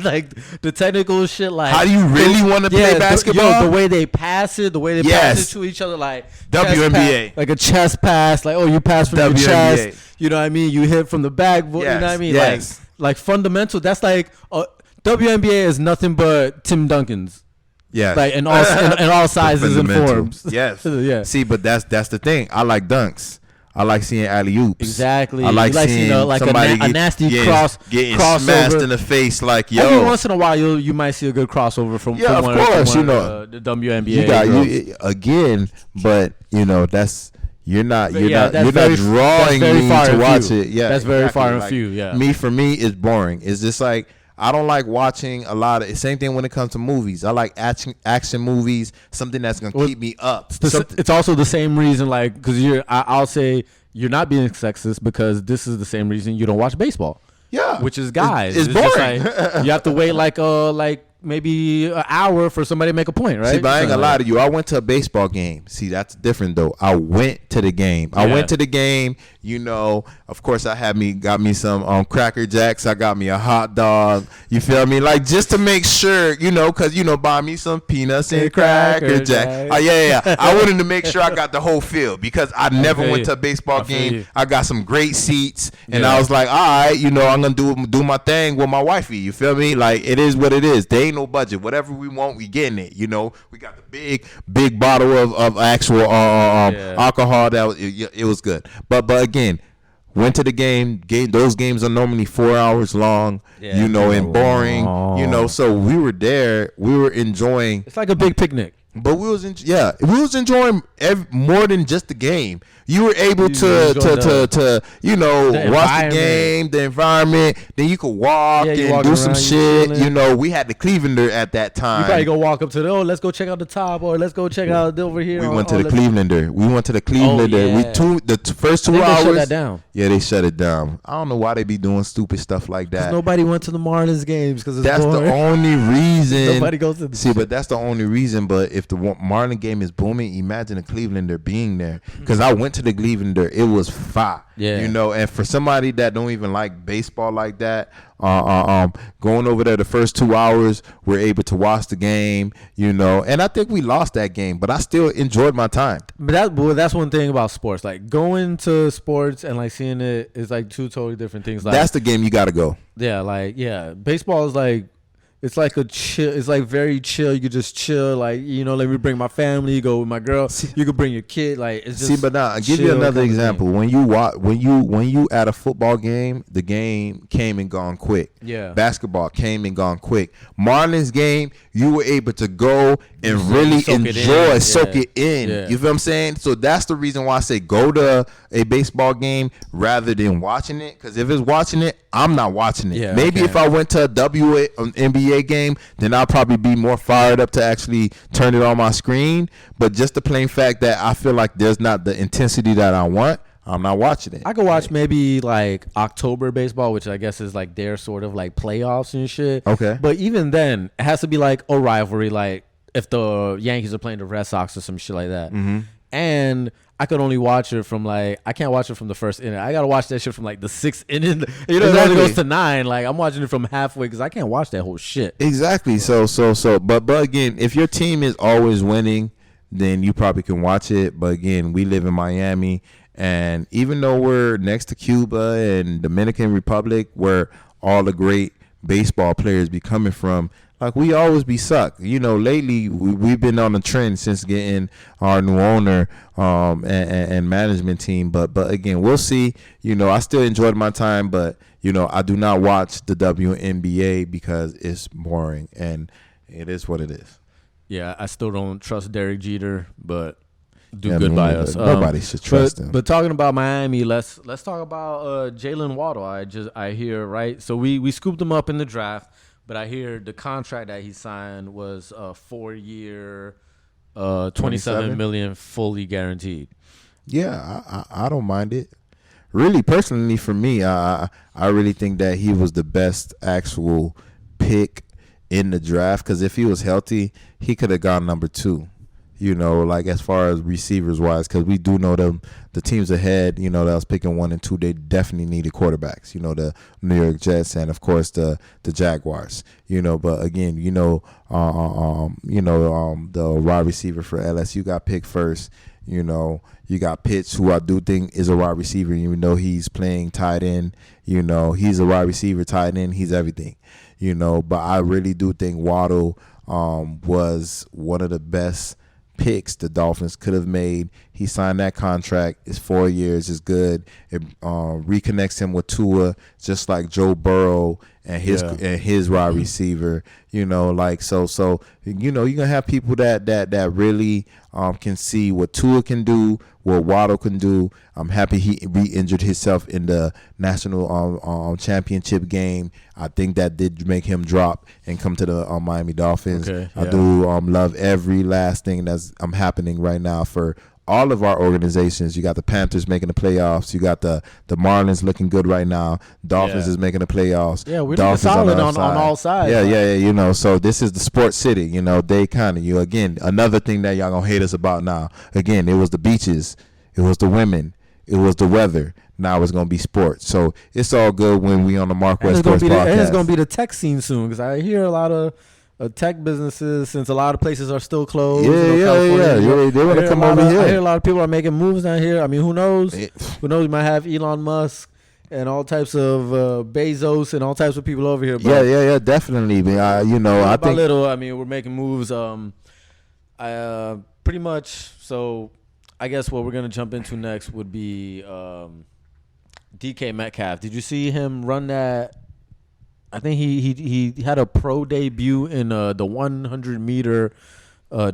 Speaker 3: like the technical shit, like
Speaker 2: how do you really want to play basketball?
Speaker 3: The way they pass it, pass it to each other, like
Speaker 2: WNBA,
Speaker 3: like a chest pass, like you pass from your chest. You know what I mean? You hit from the back. You know what I mean?
Speaker 2: Yes.
Speaker 3: Like fundamental. That's like WNBA is nothing but Tim Duncan's.
Speaker 2: Yeah,
Speaker 3: like in all sizes and forms.
Speaker 2: Yes,
Speaker 3: yeah.
Speaker 2: See, but that's the thing. I like dunks. I like seeing alley oops.
Speaker 3: Exactly.
Speaker 2: I like seeing
Speaker 3: like
Speaker 2: somebody
Speaker 3: a nasty
Speaker 2: getting
Speaker 3: crossover.
Speaker 2: smashed in the face. Like, yo.
Speaker 3: Every once in a while, you might see a good crossover from
Speaker 2: of course, you know,
Speaker 3: the WNBA.
Speaker 2: You got again, but you know you're not drawing me to watch it. Yeah,
Speaker 3: that's very far and few. Yeah,
Speaker 2: for me, it's boring. It's just like, I don't like watching a lot of. Same thing when it comes to movies. I like action movies, something that's gonna keep me up.
Speaker 3: It's also the same reason, like, because I'll say you're not being sexist, because this is the same reason you don't watch baseball.
Speaker 2: Yeah,
Speaker 3: which is guys.
Speaker 2: It's boring.
Speaker 3: Just like, you have to wait like maybe an hour for somebody to make a point, right?
Speaker 2: See, but I ain't gonna lie to you. I went to a baseball game. See, that's different though. I went to the game. I went to the game. You know, of course, got me some Cracker Jacks. I got me a hot dog. You feel me? Like, just to make sure, you know, because, you know, buy me some peanuts and Cracker Jack. I wanted to make sure I got the whole field, because I never went to a baseball game. I got some great seats, and I was like, all right, you know, I'm gonna do my thing with my wifey. You feel me? Like, it is what it is. There ain't no budget. Whatever we want, we getting it. You know, we got the big bottle of actual alcohol. It was good. But again, went to the game. Those games are normally 4 hours long. You know, and boring. You know, so we were there. We were enjoying.
Speaker 3: It's like a big picnic.
Speaker 2: But we was enjoying more than just the game. You were able to you know, watch the game, the environment. Then you could walk and do some shit. You know, we had the Clevelander at that time.
Speaker 3: You probably go walk up to let's go check out the top, or let's go check out over here.
Speaker 2: We went to the Clevelander. The first 2 hours.
Speaker 3: They shut that down.
Speaker 2: Yeah, they shut it down. I don't know why they be doing stupid stuff like that.
Speaker 3: Nobody went to the Marlins games because
Speaker 2: that's boring. The only reason.
Speaker 3: Nobody goes to.
Speaker 2: See, but that's the only reason. But if the Marlin game is booming, imagine a Clevelander being there. Because I went to the Clevelander, it was fire.
Speaker 3: Yeah.
Speaker 2: You know, and for somebody that don't even like baseball like that, going over there the first 2 hours, we're able to watch the game, you know. And I think we lost that game, but I still enjoyed my time.
Speaker 3: But that's one thing about sports. Like, going to sports and like seeing it is like two totally different things. Like,
Speaker 2: That's the game you got to go.
Speaker 3: Yeah, like, yeah, baseball is like, it's like a chill. It's like very chill. You could just chill. Like, you know, let me bring my family. You go with my girl. You could bring your kid. Like, it's just.
Speaker 2: But now I'll give you another example. When you at a football game, the game came and gone quick.
Speaker 3: Yeah.
Speaker 2: Basketball came and gone quick. Marlins game, you were able to go and really soak it in.
Speaker 3: Yeah.
Speaker 2: You feel what I'm saying? So that's the reason why I say go to a baseball game rather than watching it. Because if it's watching it, I'm not watching it.
Speaker 3: Yeah,
Speaker 2: Maybe if I went to a NBA game, then I'll probably be more fired up to actually turn it on my screen. But just the plain fact that I feel like there's not the intensity that I want, I'm not watching it.
Speaker 3: I could watch maybe like October baseball, which I guess is like their sort of like playoffs and shit.
Speaker 2: Okay.
Speaker 3: But even then, it has to be like a rivalry, like if the Yankees are playing the Red Sox or some shit like that.
Speaker 2: Mm-hmm.
Speaker 3: And I could only watch it from like, I can't watch it from the first inning. I gotta watch that shit from like the sixth inning. You know,
Speaker 2: Exactly.
Speaker 3: it goes to 9. Like, I'm watching it from halfway because I can't watch that whole shit.
Speaker 2: Exactly. So, but again, if your team is always winning, then you probably can watch it. But again, we live in Miami, and even though we're next to Cuba and Dominican Republic, where all the great baseball players be coming from, like, we always be sucked. You know, lately we've been on a trend since getting our new owner and management team. But again, we'll see. You know, I still enjoyed my time, but you know, I do not watch the WNBA because it's boring, and it is what it is.
Speaker 3: Yeah, I still don't trust Derek Jeter, but do good by us.
Speaker 2: Nobody should trust him.
Speaker 3: But talking about Miami, let's talk about Jalen Waddle. I hear, right. So we scooped him up in the draft, but I hear the contract that he signed was a 4-year, $27 million fully guaranteed.
Speaker 2: Yeah, I don't mind it. Really, personally, for me, I really think that he was the best actual pick in the draft, because if he was healthy, he could have gone number 2. You know, like as far as receivers wise, because we do know the teams ahead, you know, that was picking 1 and 2, they definitely needed quarterbacks. You know, the New York Jets and of course the Jaguars. You know, but again, the wide receiver for LSU got picked first. You know, you got Pitts, who I do think is a wide receiver, even though he's playing tight end. You know, he's a wide receiver, tight end, he's everything. You know, but I really do think Waddle was one of the best picks the Dolphins could have made. He signed that contract. It's 4 years. It's good. It reconnects him with Tua, just like Joe Burrow and his wide receiver. You know, like so. You know, you're gonna have people that really can see what Tua can do, what Waddle can do. I'm happy he re-injured himself in the national championship game. I think that did make him drop and come to the Miami Dolphins.
Speaker 3: Okay,
Speaker 2: I do love every last thing that's happening right now for all of our organizations. You got the Panthers making the playoffs. You got the Marlins looking good right now. Dolphins is making the playoffs.
Speaker 3: Yeah, we're looking solid on all sides.
Speaker 2: Yeah. You know, so this is the sports city. You know, they kind of, again, another thing that y'all gonna hate us about now. Again, it was the beaches, it was the women, it was the weather. Now it's gonna be sports. So it's all good when we on the MarcWes Sport Podcast.
Speaker 3: And it's gonna be the tech scene soon, because I hear a lot of tech businesses, since a lot of places are still closed.
Speaker 2: Yeah. They want to come over here.
Speaker 3: I hear a lot of people are making moves down here. I mean, who knows? Who knows? We might have Elon Musk and all types of Bezos and all types of people over here. But
Speaker 2: yeah, definitely. But I think
Speaker 3: little. I mean, we're making moves. Pretty much. So, I guess what we're gonna jump into next would be DK Metcalf. Did you see him run that? I think he had a pro debut in the 100-meter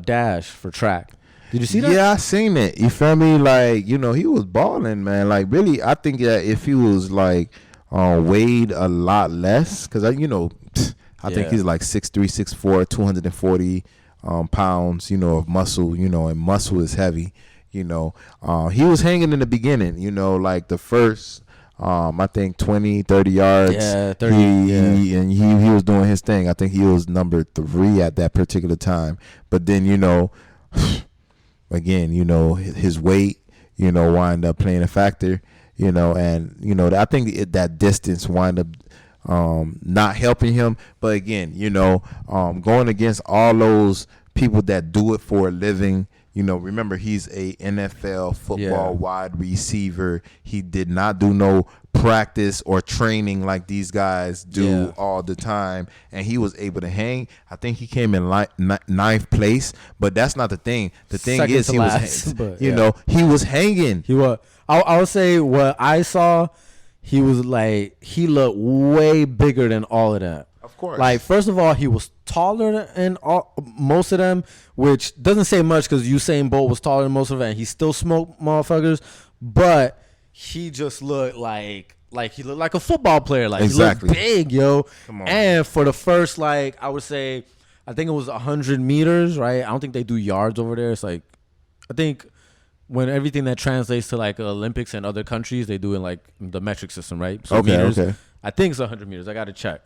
Speaker 3: dash for track. Did you see that?
Speaker 2: Yeah, I seen it. You feel me? Like, he was balling, man. Like, really, I think that if he was like weighed a lot less, because I think he's like 6'3", 6'4", 240 pounds, of muscle, and muscle is heavy. He was hanging in the beginning, like the first I think 20, 30 yards.
Speaker 3: Yeah, 30.
Speaker 2: He was doing his thing. I think he was number 3 at that particular time. But then, again, his weight, wind up playing a factor, and, I think that distance wind up not helping him. But again, going against all those people that do it for a living, remember he's a NFL football wide receiver. He did not do no practice or training like these guys do all the time, and he was able to hang. I think he came in 9th place, but that's not the thing. The thing is he was hanging.
Speaker 3: He was. I would say what I saw, he was like, he looked way bigger than all of that.
Speaker 2: Of course.
Speaker 3: Like, first of all, he was taller than most of them, which doesn't say much because Usain Bolt was taller than most of them, and he still smoked motherfuckers. But he just looked like he looked like a football player. Like,
Speaker 2: exactly.
Speaker 3: He looked big, yo.
Speaker 2: Come on.
Speaker 3: And for the first, I would say, I think it was 100 meters, right? I don't think they do yards over there. It's like, I think when everything that translates to Olympics and other countries, they do in the metric system, right? So meters, I think it's 100 meters. I got to check.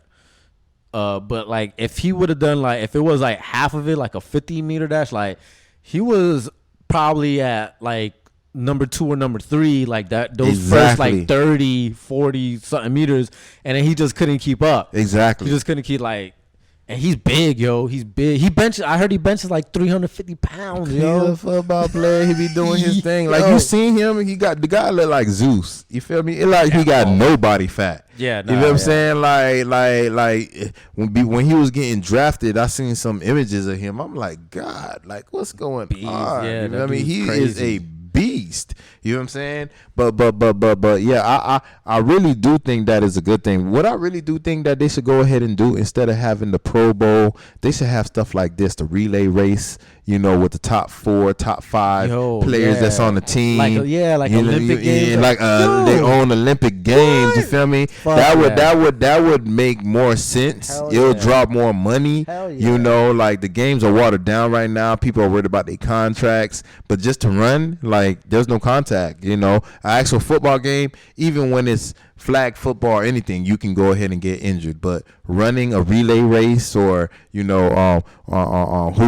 Speaker 3: But if he would have done if it was half of it, a 50-meter dash, he was probably at number 2 or number 3, those first 30, 40 something meters, and then he just couldn't keep up.
Speaker 2: Exactly.
Speaker 3: He just couldn't keep and he's big, yo. He's big. I heard he benches 350 pounds, yo.
Speaker 2: He's a football player. He be doing his thing. You seen him, he got the guy look like Zeus. You feel me? He got no body fat.
Speaker 3: Yeah,
Speaker 2: you know what I'm saying? When he was getting drafted, I seen some images of him. I'm like, God, what's going on?
Speaker 3: Yeah,
Speaker 2: you know what I mean? He
Speaker 3: crazy.
Speaker 2: is a beast. You know what I'm saying? But yeah, I really do think that is a good thing. What I really do think that they should go ahead and do, instead of having the Pro Bowl, they should have stuff like this, the relay race, with the top 4, top 5 players that's on the team.
Speaker 3: Olympic games.
Speaker 2: They own Olympic games. You feel me? That would make more sense. It'll drop more money. The games are watered down right now. People are worried about their contracts, but just to run, there's no contact. An actual football game, even when it's flag football or anything, you can go ahead and get injured. But running a relay race, or who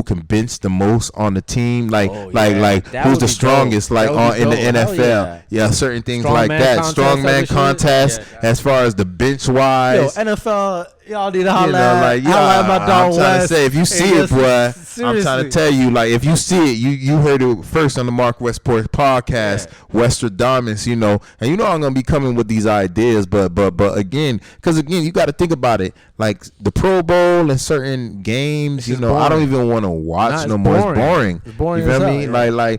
Speaker 2: can bench the most on the team, who's the strongest, in the NFL, certain things like that, strongman contest, as far as the bench wise.
Speaker 3: NFL, y'all need to holler at my dog
Speaker 2: I'm trying to say, if you see it, boy, seriously. I'm trying to tell you, if you see it, you heard it first on the MarcWes Sport Podcast, Westradamus, and I'm gonna be coming with these ideas, but again, you got to think about it, the Pro Bowl and certain games, I don't even want to watch no more. It's boring.
Speaker 3: It's boring.
Speaker 2: You feel me?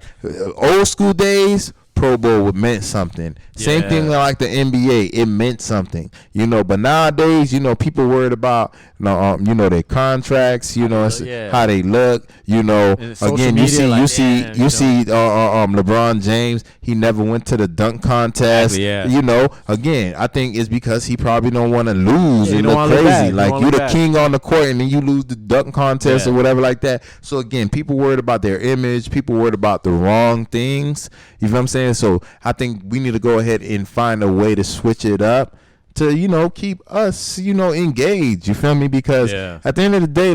Speaker 2: Old school days, Pro Bowl meant something. Same thing like the NBA, it meant something. But nowadays, people worried about their contracts, how they look, again, you see LeBron James, he never went to the dunk contest. Again, I think it's because he probably don't want to lose. It look crazy. You the king on the court and then you lose the dunk contest or whatever like that. So again, people worried about their image, people worried about the wrong things. You know what I'm saying? So I think we need to go ahead and find a way to switch it up to, keep us, engaged. You feel me? Because at the end of the day,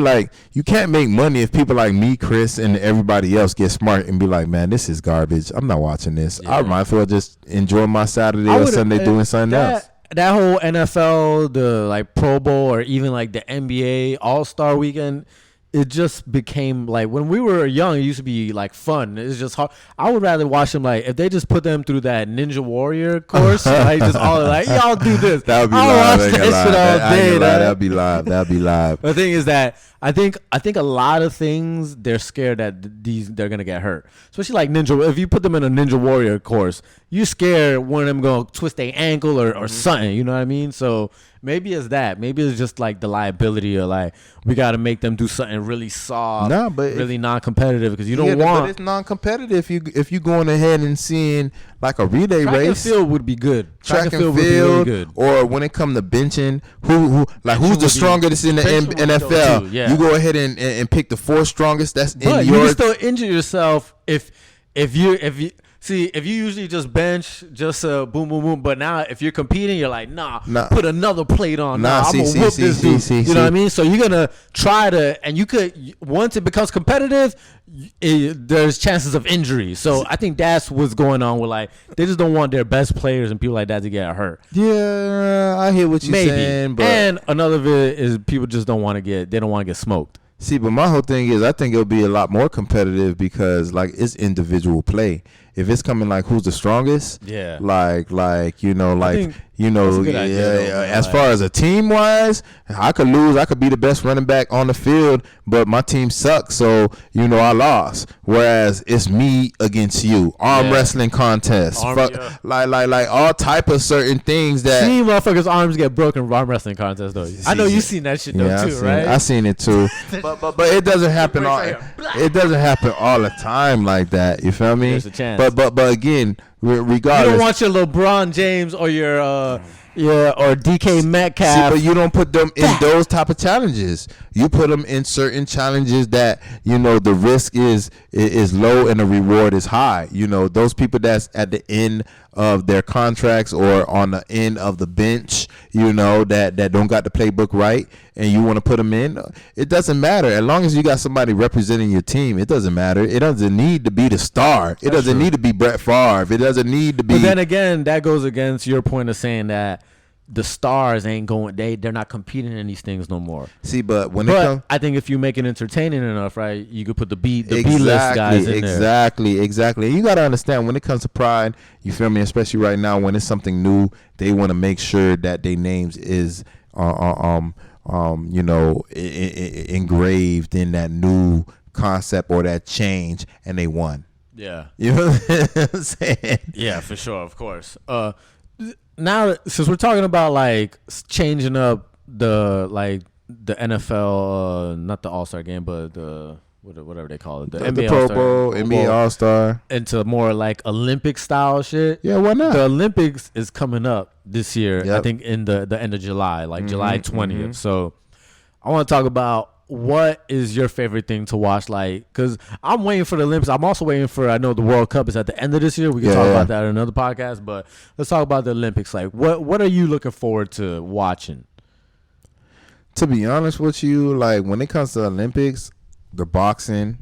Speaker 2: you can't make money if people like me, Chris, and everybody else get smart and be like, man, this is garbage. I'm not watching this. I might as well just enjoy my Saturday or Sunday doing something else.
Speaker 3: That whole NFL, the Pro Bowl, or even the NBA All-Star Weekend, it just became when we were young, it used to be fun. It's just hard. I would rather watch them if they just put them through that Ninja Warrior course, just all y'all do this.
Speaker 2: That would be live.
Speaker 3: Watch that shit all day.
Speaker 2: That'd be live. That'd be live.
Speaker 3: The thing is that I think a lot of things they're scared that they're gonna get hurt, especially Ninja. If you put them in a Ninja Warrior course, you're scared one of them gonna twist their ankle or something. You know what I mean? So maybe it's that. Maybe it's just the liability of we got to make them do something really soft, really non-competitive, because you don't want.
Speaker 2: But it's non-competitive if you going ahead and seeing a relay race.
Speaker 3: Track and field would be good.
Speaker 2: Track and field would be really good. Or when it come to benching, who's the strongest in the NFL? You go ahead and pick the 4 strongest. That's in yours.
Speaker 3: You can still injure yourself if you. See, if you usually just bench, just boom, boom, boom. But now, if you're competing, you're like, nah. Put another plate on. I'm gonna whoop this dude. You know what I mean? So you're gonna try to, and you could, once it becomes competitive, there's chances of injury. So I think that's what's going on with, like, they just don't want their best players and people like that to get hurt.
Speaker 2: Yeah, I hear what you're saying. But
Speaker 3: and another of it is people just don't want to get smoked.
Speaker 2: See, but my whole thing is I think it'll be a lot more competitive because, like, it's individual play. If it's coming like who's the strongest, like as far as a team wise, I could lose. I could be the best running back on the field, but my team sucks, so I lost. Whereas it's me against you, arm wrestling contest, like all type of certain things that.
Speaker 3: See, motherfuckers' arms get broken in arm wrestling contest though. I know you've seen that shit though too, right?
Speaker 2: I seen it too, but it doesn't happen all. It doesn't happen all the time like that. You feel me?
Speaker 3: There's a chance.
Speaker 2: But again, regardless,
Speaker 3: you don't want your LeBron James or your or DK Metcalf.
Speaker 2: See, but you don't put them in those type of challenges. You put them in certain challenges that the risk is low and the reward is high. Those people that's at the end of their contracts or on the end of the bench, that don't got the playbook right, and you want to put them in. It doesn't matter as long as you got somebody representing your team. It doesn't matter. It doesn't need to be the star. It doesn't need to be Brett Favre. It doesn't need to be.
Speaker 3: But then again, that goes against your point of saying that the stars ain't going. They're not competing in these things no more.
Speaker 2: See, but I
Speaker 3: think if you make it entertaining enough, right, you could put the B list guys in there.
Speaker 2: Exactly. And you got to understand when it comes to pride, you feel me? Especially right now when it's something new, they want to make sure that their names is engraved in that new concept or that change, and they won.
Speaker 3: Yeah.
Speaker 2: You know what I'm saying?
Speaker 3: Yeah, for sure, of course. Now, since we're talking about like changing up the NFL, not the All-Star game, but the whatever they call it, the NBA
Speaker 2: Pro Bowl, NBA All-Star,
Speaker 3: into more like Olympic style shit.
Speaker 2: Yeah, why not?
Speaker 3: The Olympics is coming up this year. Yep. I think in the end of July, like July 20th. Mm-hmm. So I want to talk about what is your favorite thing to watch, like, because I'm waiting for the Olympics. I'm also waiting for, I know the World Cup is at the end of this year. We can talk about that in another podcast, but let's talk about the Olympics. Like, what are you looking forward to watching?
Speaker 2: To be honest with you, like, when it comes to Olympics, the boxing,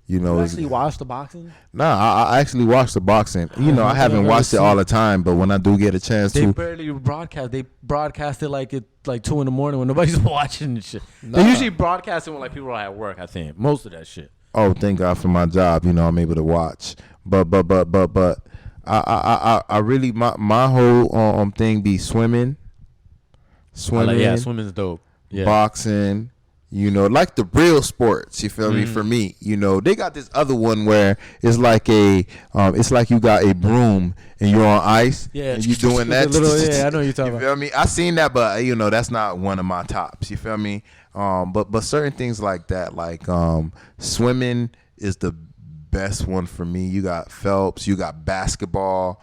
Speaker 3: You actually watch the boxing?
Speaker 2: Nah, I actually watch the boxing. I haven't watched it all the time, but when I do get a chance
Speaker 3: they barely broadcast. They broadcast it like 2 a.m. when nobody's watching and shit. Nah. They usually broadcast it when like people are at work. I think most of that shit.
Speaker 2: Oh, thank God for my job. I'm able to watch. But I really my whole thing be swimming.
Speaker 3: Swimming's dope. Yeah.
Speaker 2: Boxing. Like the real sports, you feel me? For me, they got this other one where it's like it's like you got a broom and you're on ice.
Speaker 3: Yeah,
Speaker 2: and you doing that.
Speaker 3: I know you're talking about.
Speaker 2: You feel me? I seen that, but that's not one of my tops. You feel me? But certain things like that, like swimming is the best one for me. You got Phelps, you got basketball.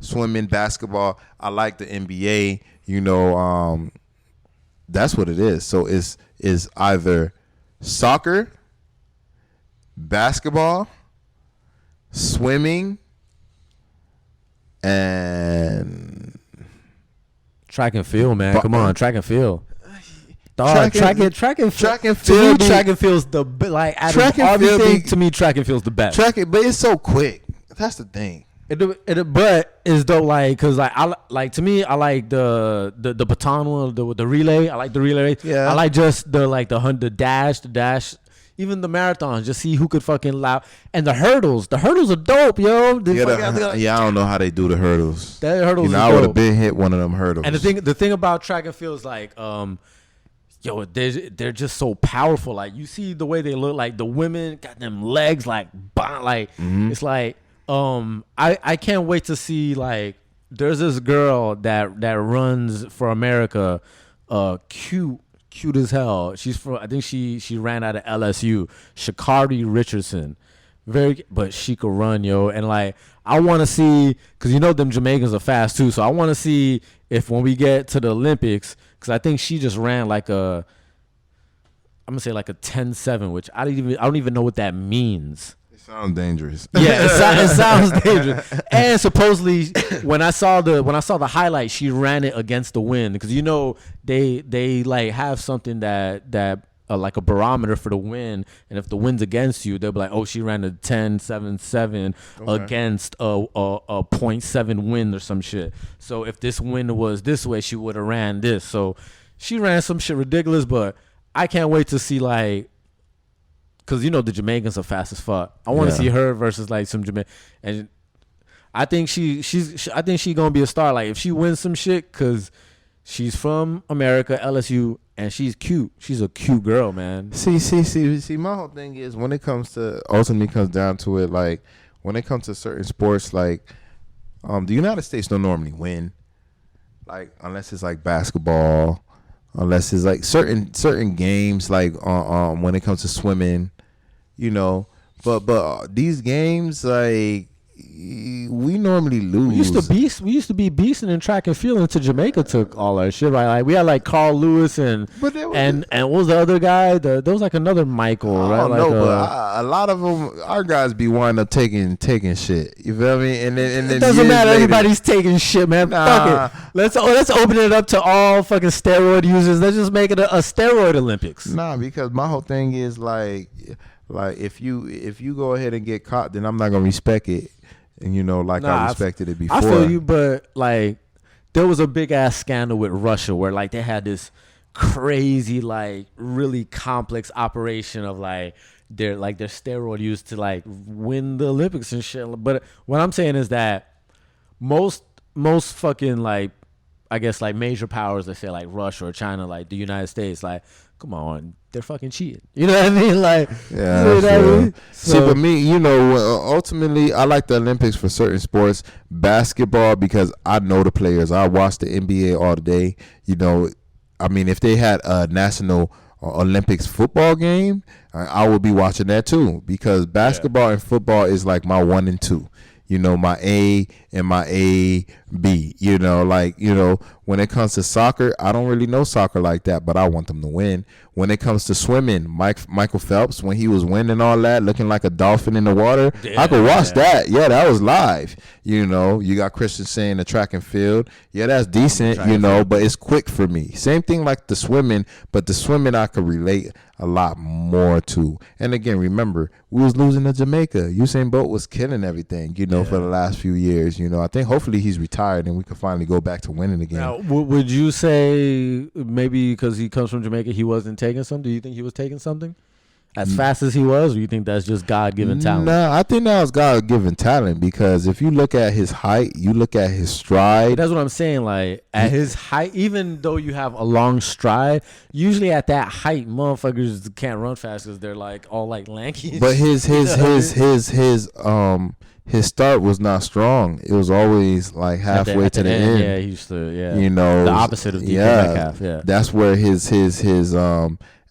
Speaker 2: Swimming, basketball. I like the NBA. That's what it is. So it's either soccer, basketball, swimming, and
Speaker 3: track and field, man. Come on, track and field.
Speaker 2: Track and field.
Speaker 3: To me, track and field's the out of everything. To me, track and field's the best.
Speaker 2: But it's so quick. That's the thing.
Speaker 3: But it's dope, like, cause to me, I like the baton one, the relay. I like the relay.
Speaker 2: Yeah.
Speaker 3: I like just the dash, even the marathons. Just see who could fucking loud. And the hurdles are dope, yo.
Speaker 2: I don't know how they do the hurdles.
Speaker 3: That hurdles.
Speaker 2: I would have been hit one of them hurdles.
Speaker 3: And the thing about track and field is like, they're just so powerful. Like, you see the way they look. Like, the women got them legs it's like. I can't wait to see, like, there's this girl that runs for America, cute as hell. She's from, I think she ran out of LSU, Sha'Carri Richardson. But she could run, yo. And like, I want to see, cause them Jamaicans are fast too. So I want to see if when we get to the Olympics, cause I think she just ran like I'm gonna say like a 10.7, which I don't even know what that means.
Speaker 2: Sounds dangerous.
Speaker 3: Yeah, it sounds dangerous. And supposedly, when I saw the highlight, she ran it against the wind because they like have something that like a barometer for the wind, and if the wind's against you, they'll be like, oh, she ran a 10.77 against a 0.7 wind or some shit. So if this wind was this way, she would have ran this. So she ran some shit ridiculous, but I can't wait to see like. Because the Jamaicans are fast as fuck. I want to see her versus like some Jamaican, and I think she's gonna be a star. Like if she wins some shit, because she's from America, LSU, and she's cute. She's a cute girl, man.
Speaker 2: See. My whole thing is when it comes to ultimately comes down to it. Like when it comes to certain sports, like the United States don't normally win, like unless it's like basketball, unless it's like certain games, like when it comes to swimming. But these games, like we normally lose.
Speaker 3: We used to be beasting in track and field until Jamaica took all our shit. Right? Like we had like Carl Lewis and what was the other guy? There was like another Michael.
Speaker 2: I
Speaker 3: right?
Speaker 2: don't know, but a lot of them, our guys be winding up taking shit. You feel me? And then
Speaker 3: it doesn't matter. Everybody's taking shit, man. Fuck it. Let's open it up to all fucking steroid users. Let's just make it a steroid Olympics.
Speaker 2: Nah, because my whole thing is like if you go ahead and get caught, then I'm not gonna respect it. And I respected it before.
Speaker 3: I feel you, but like there was a big ass scandal with Russia where like they had this crazy like really complex operation of like their steroid use to like win the Olympics and shit. But what I'm saying is that most fucking like I guess like major powers, let's say like Russia or China, like the United States, like come on, they're fucking cheating. You know what I mean? Like,
Speaker 2: yeah, that's true. See, but me, ultimately, I like the Olympics for certain sports. Basketball, because I know the players. I watch the NBA all day. I mean, if they had a national Olympics football game, I would be watching that too. Because basketball and football is like my 1 and 2. My A and my A, B, when it comes to soccer, I don't really know soccer like that, but I want them to win. When it comes to swimming, Michael Phelps, when he was winning all that, looking like a dolphin in the water, I could watch that. Yeah, that was live. You got Christian saying the track and field. Yeah, that's decent, but it's quick for me. Same thing like the swimming, but the swimming I could relate a lot more to. And again, remember, we was losing to Jamaica. Usain Bolt was killing everything, for the last few years. I think hopefully he's retired and we can finally go back to winning again.
Speaker 3: Now, would you say maybe because he comes from Jamaica, he wasn't taking something? Do you think he was taking something as fast as he was, or you think that's just God-given talent?
Speaker 2: No, I think that was God-given talent because if you look at his height, you look at his stride.
Speaker 3: That's what I'm saying. Like at his height, even though you have a long stride, usually at that height, motherfuckers can't run fast because they're like all like lanky.
Speaker 2: But his start was not strong. It was always like halfway to the end.
Speaker 3: Yeah, he used to. Yeah, the opposite of DK Metcalf. Yeah,
Speaker 2: that's where his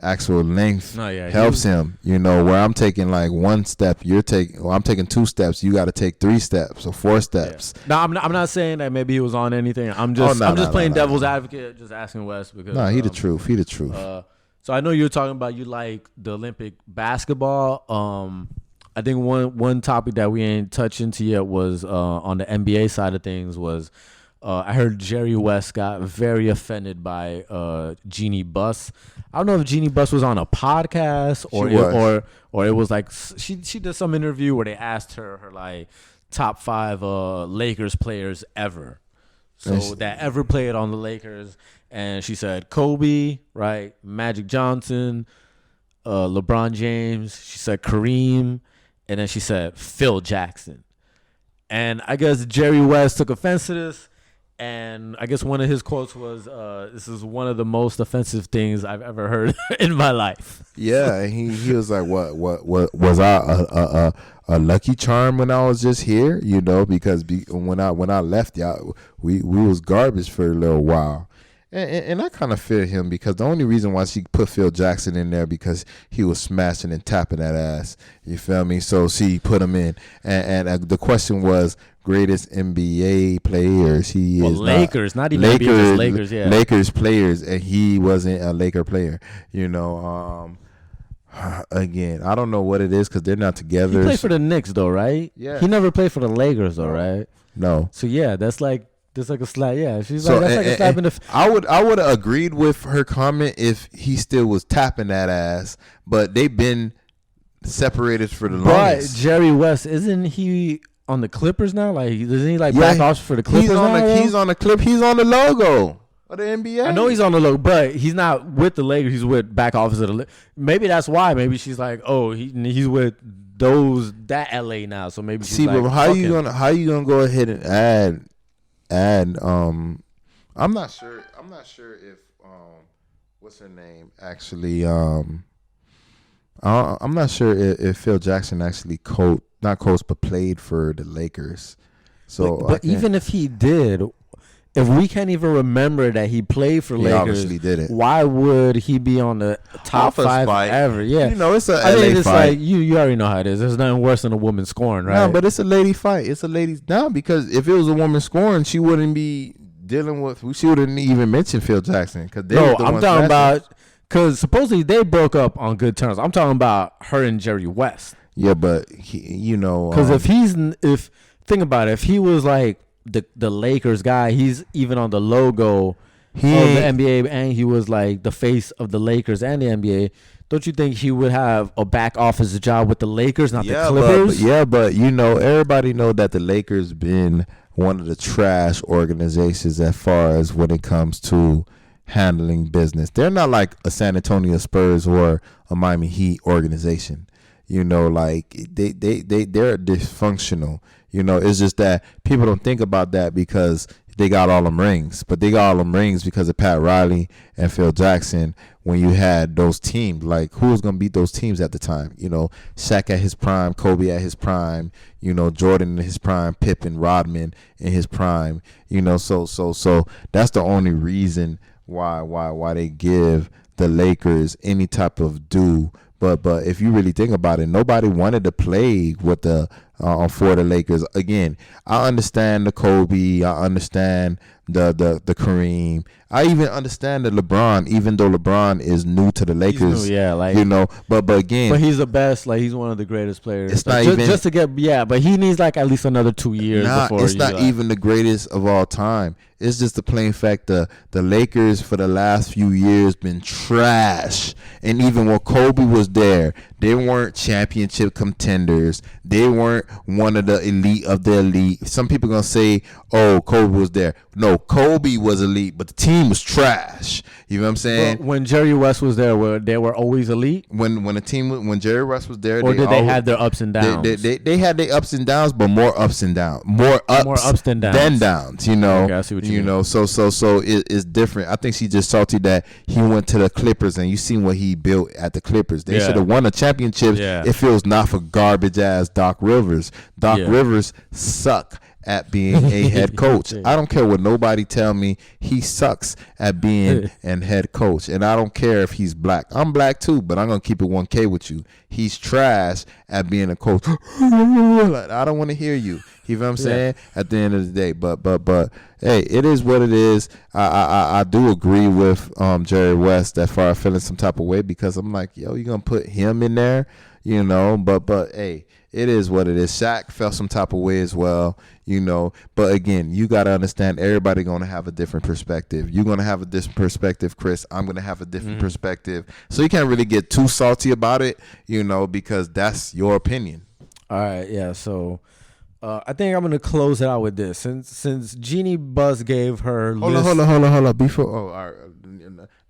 Speaker 2: actual length helps him. Where I'm taking like one step, I'm taking 2 steps. You got to take 3 steps or 4 steps.
Speaker 3: Yeah. No, I'm not saying that maybe he was on anything. I'm just playing devil's advocate, just asking Wes because.
Speaker 2: No, he the truth. He the truth.
Speaker 3: So I know you're talking about you like the Olympic basketball. I think one topic that we ain't touched into yet was on the NBA side of things was I heard Jerry West got very offended by Jeannie Buss. I don't know if Jeannie Buss was on a podcast or it was like she did some interview where they asked her like top 5 Lakers players ever. So that ever played on the Lakers, and she said Kobe, right? Magic Johnson, LeBron James. She said Kareem. And then she said Phil Jackson. And I guess Jerry West took offense to this. And I guess one of his quotes was, this is one of the most offensive things I've ever heard in my life.
Speaker 2: Yeah, he was like, what was I a lucky charm when I was just here? Because when I left, y'all, we was garbage for a little while. And I kind of fear him because the only reason why she put Phil Jackson in there because he was smashing and tapping that ass. You feel me? So she put him in. And the question was greatest NBA players. He is
Speaker 3: Lakers, not even Lakers, NBA, Lakers, yeah.
Speaker 2: Lakers players, and he wasn't a Laker player. Again, I don't know what it is because they're not together.
Speaker 3: He played for the Knicks though, right?
Speaker 2: Yeah.
Speaker 3: He never played for the Lakers though, right?
Speaker 2: No.
Speaker 3: So yeah, that's like a slap. Yeah, she's like that's like a slap in the.
Speaker 2: I would have agreed with her comment if he still was tapping that ass, but they've been separated for the longest.
Speaker 3: But Jerry West, isn't he on the Clippers now? Like, doesn't he back off for the Clippers now?
Speaker 2: He's on the clip. He's on the logo of the NBA.
Speaker 3: I know he's on the logo, but he's not with the Lakers. He's with back office of the. Maybe that's why. Maybe she's like, oh, he's with that LA now. So maybe she's
Speaker 2: but how you gonna go ahead and add? I'm not sure if what's her name actually I'm not sure if Phil Jackson actually not coached but played for the Lakers. So
Speaker 3: but even if he did, if we can't even remember that he played for Lakers,
Speaker 2: obviously didn't.
Speaker 3: Why would he be on the top five ever? Yeah,
Speaker 2: it's a LA fight.
Speaker 3: Like you already know how it is. There's nothing worse than a woman scoring, right?
Speaker 2: No, but it's a lady fight. It's a ladies now because if it was a woman scoring, she wouldn't be dealing with. She wouldn't even mention Phil Jackson.
Speaker 3: I'm talking about because supposedly they broke up on good terms. I'm talking about her and Jerry West.
Speaker 2: Yeah, but because
Speaker 3: if think about it, if he was like the Lakers guy, he's even on the logo of the NBA, and he was like the face of the Lakers and the NBA. Don't you think he would have a back office job with the Lakers, not the Clippers?
Speaker 2: But everybody know that the Lakers been one of the trash organizations as far as when it comes to handling business. They're not like a San Antonio Spurs or a Miami Heat organization. Like they're dysfunctional. It's just that people don't think about that because they got all them rings. But they got all them rings because of Pat Riley and Phil Jackson when you had those teams. Like, who was going to beat those teams at the time? Shaq at his prime, Kobe at his prime, Jordan in his prime, Pippen, Rodman in his prime. So that's the only reason why they give the Lakers any type of due. But if you really think about it, nobody wanted to play with for the Lakers. Again, I understand the Kobe. I understand the Kareem. I even understand the LeBron, even though LeBron is new to the Lakers.
Speaker 3: He's new,
Speaker 2: But again,
Speaker 3: but he's the best. Like, he's one of the greatest players.
Speaker 2: It's not even
Speaker 3: just to get but he needs like at least another 2 years. Before
Speaker 2: it's not even the greatest of all time. It's just the plain fact the Lakers for the last few years been trash. And even when Kobe was there, they weren't championship contenders. They weren't one of the elite of the elite. Some people gonna say, "Oh, Kobe was there." No, Kobe was elite, but the team was trash. You know what I'm saying?
Speaker 3: But when Jerry West was there, they were always elite.
Speaker 2: When Jerry West was there,
Speaker 3: or did they have their ups and downs?
Speaker 2: They had their ups and downs, but more ups and downs, more ups
Speaker 3: than downs.
Speaker 2: Than downs.
Speaker 3: Okay, I see what you mean.
Speaker 2: So it's different. I think she just salty that he went to the Clippers, and you seen what he built at the Clippers. They should have won a championship if it was not for garbage ass Doc Rivers. Doc Rivers suck at being a head coach. I don't care what nobody tell me. He sucks at being an head coach. And I don't care if he's black. I'm black too, but I'm going to keep it 1K with you. He's trash at being a coach. I don't want to hear you. You know what I'm saying? At the end of the day. But hey, it is what it is. I do agree with Jerry West that far feeling some type of way because I'm like, yo, you going to put him in there? But hey, it is what it is. Shaq felt some type of way as well, But again, you got to understand everybody going to have a different perspective. You're going to have a different perspective, Chris. I'm going to have a different perspective. So you can't really get too salty about it, because that's your opinion.
Speaker 3: All right, yeah. So I think I'm going to close it out with this. Since Jeannie Buss gave her
Speaker 2: Hold on. Before,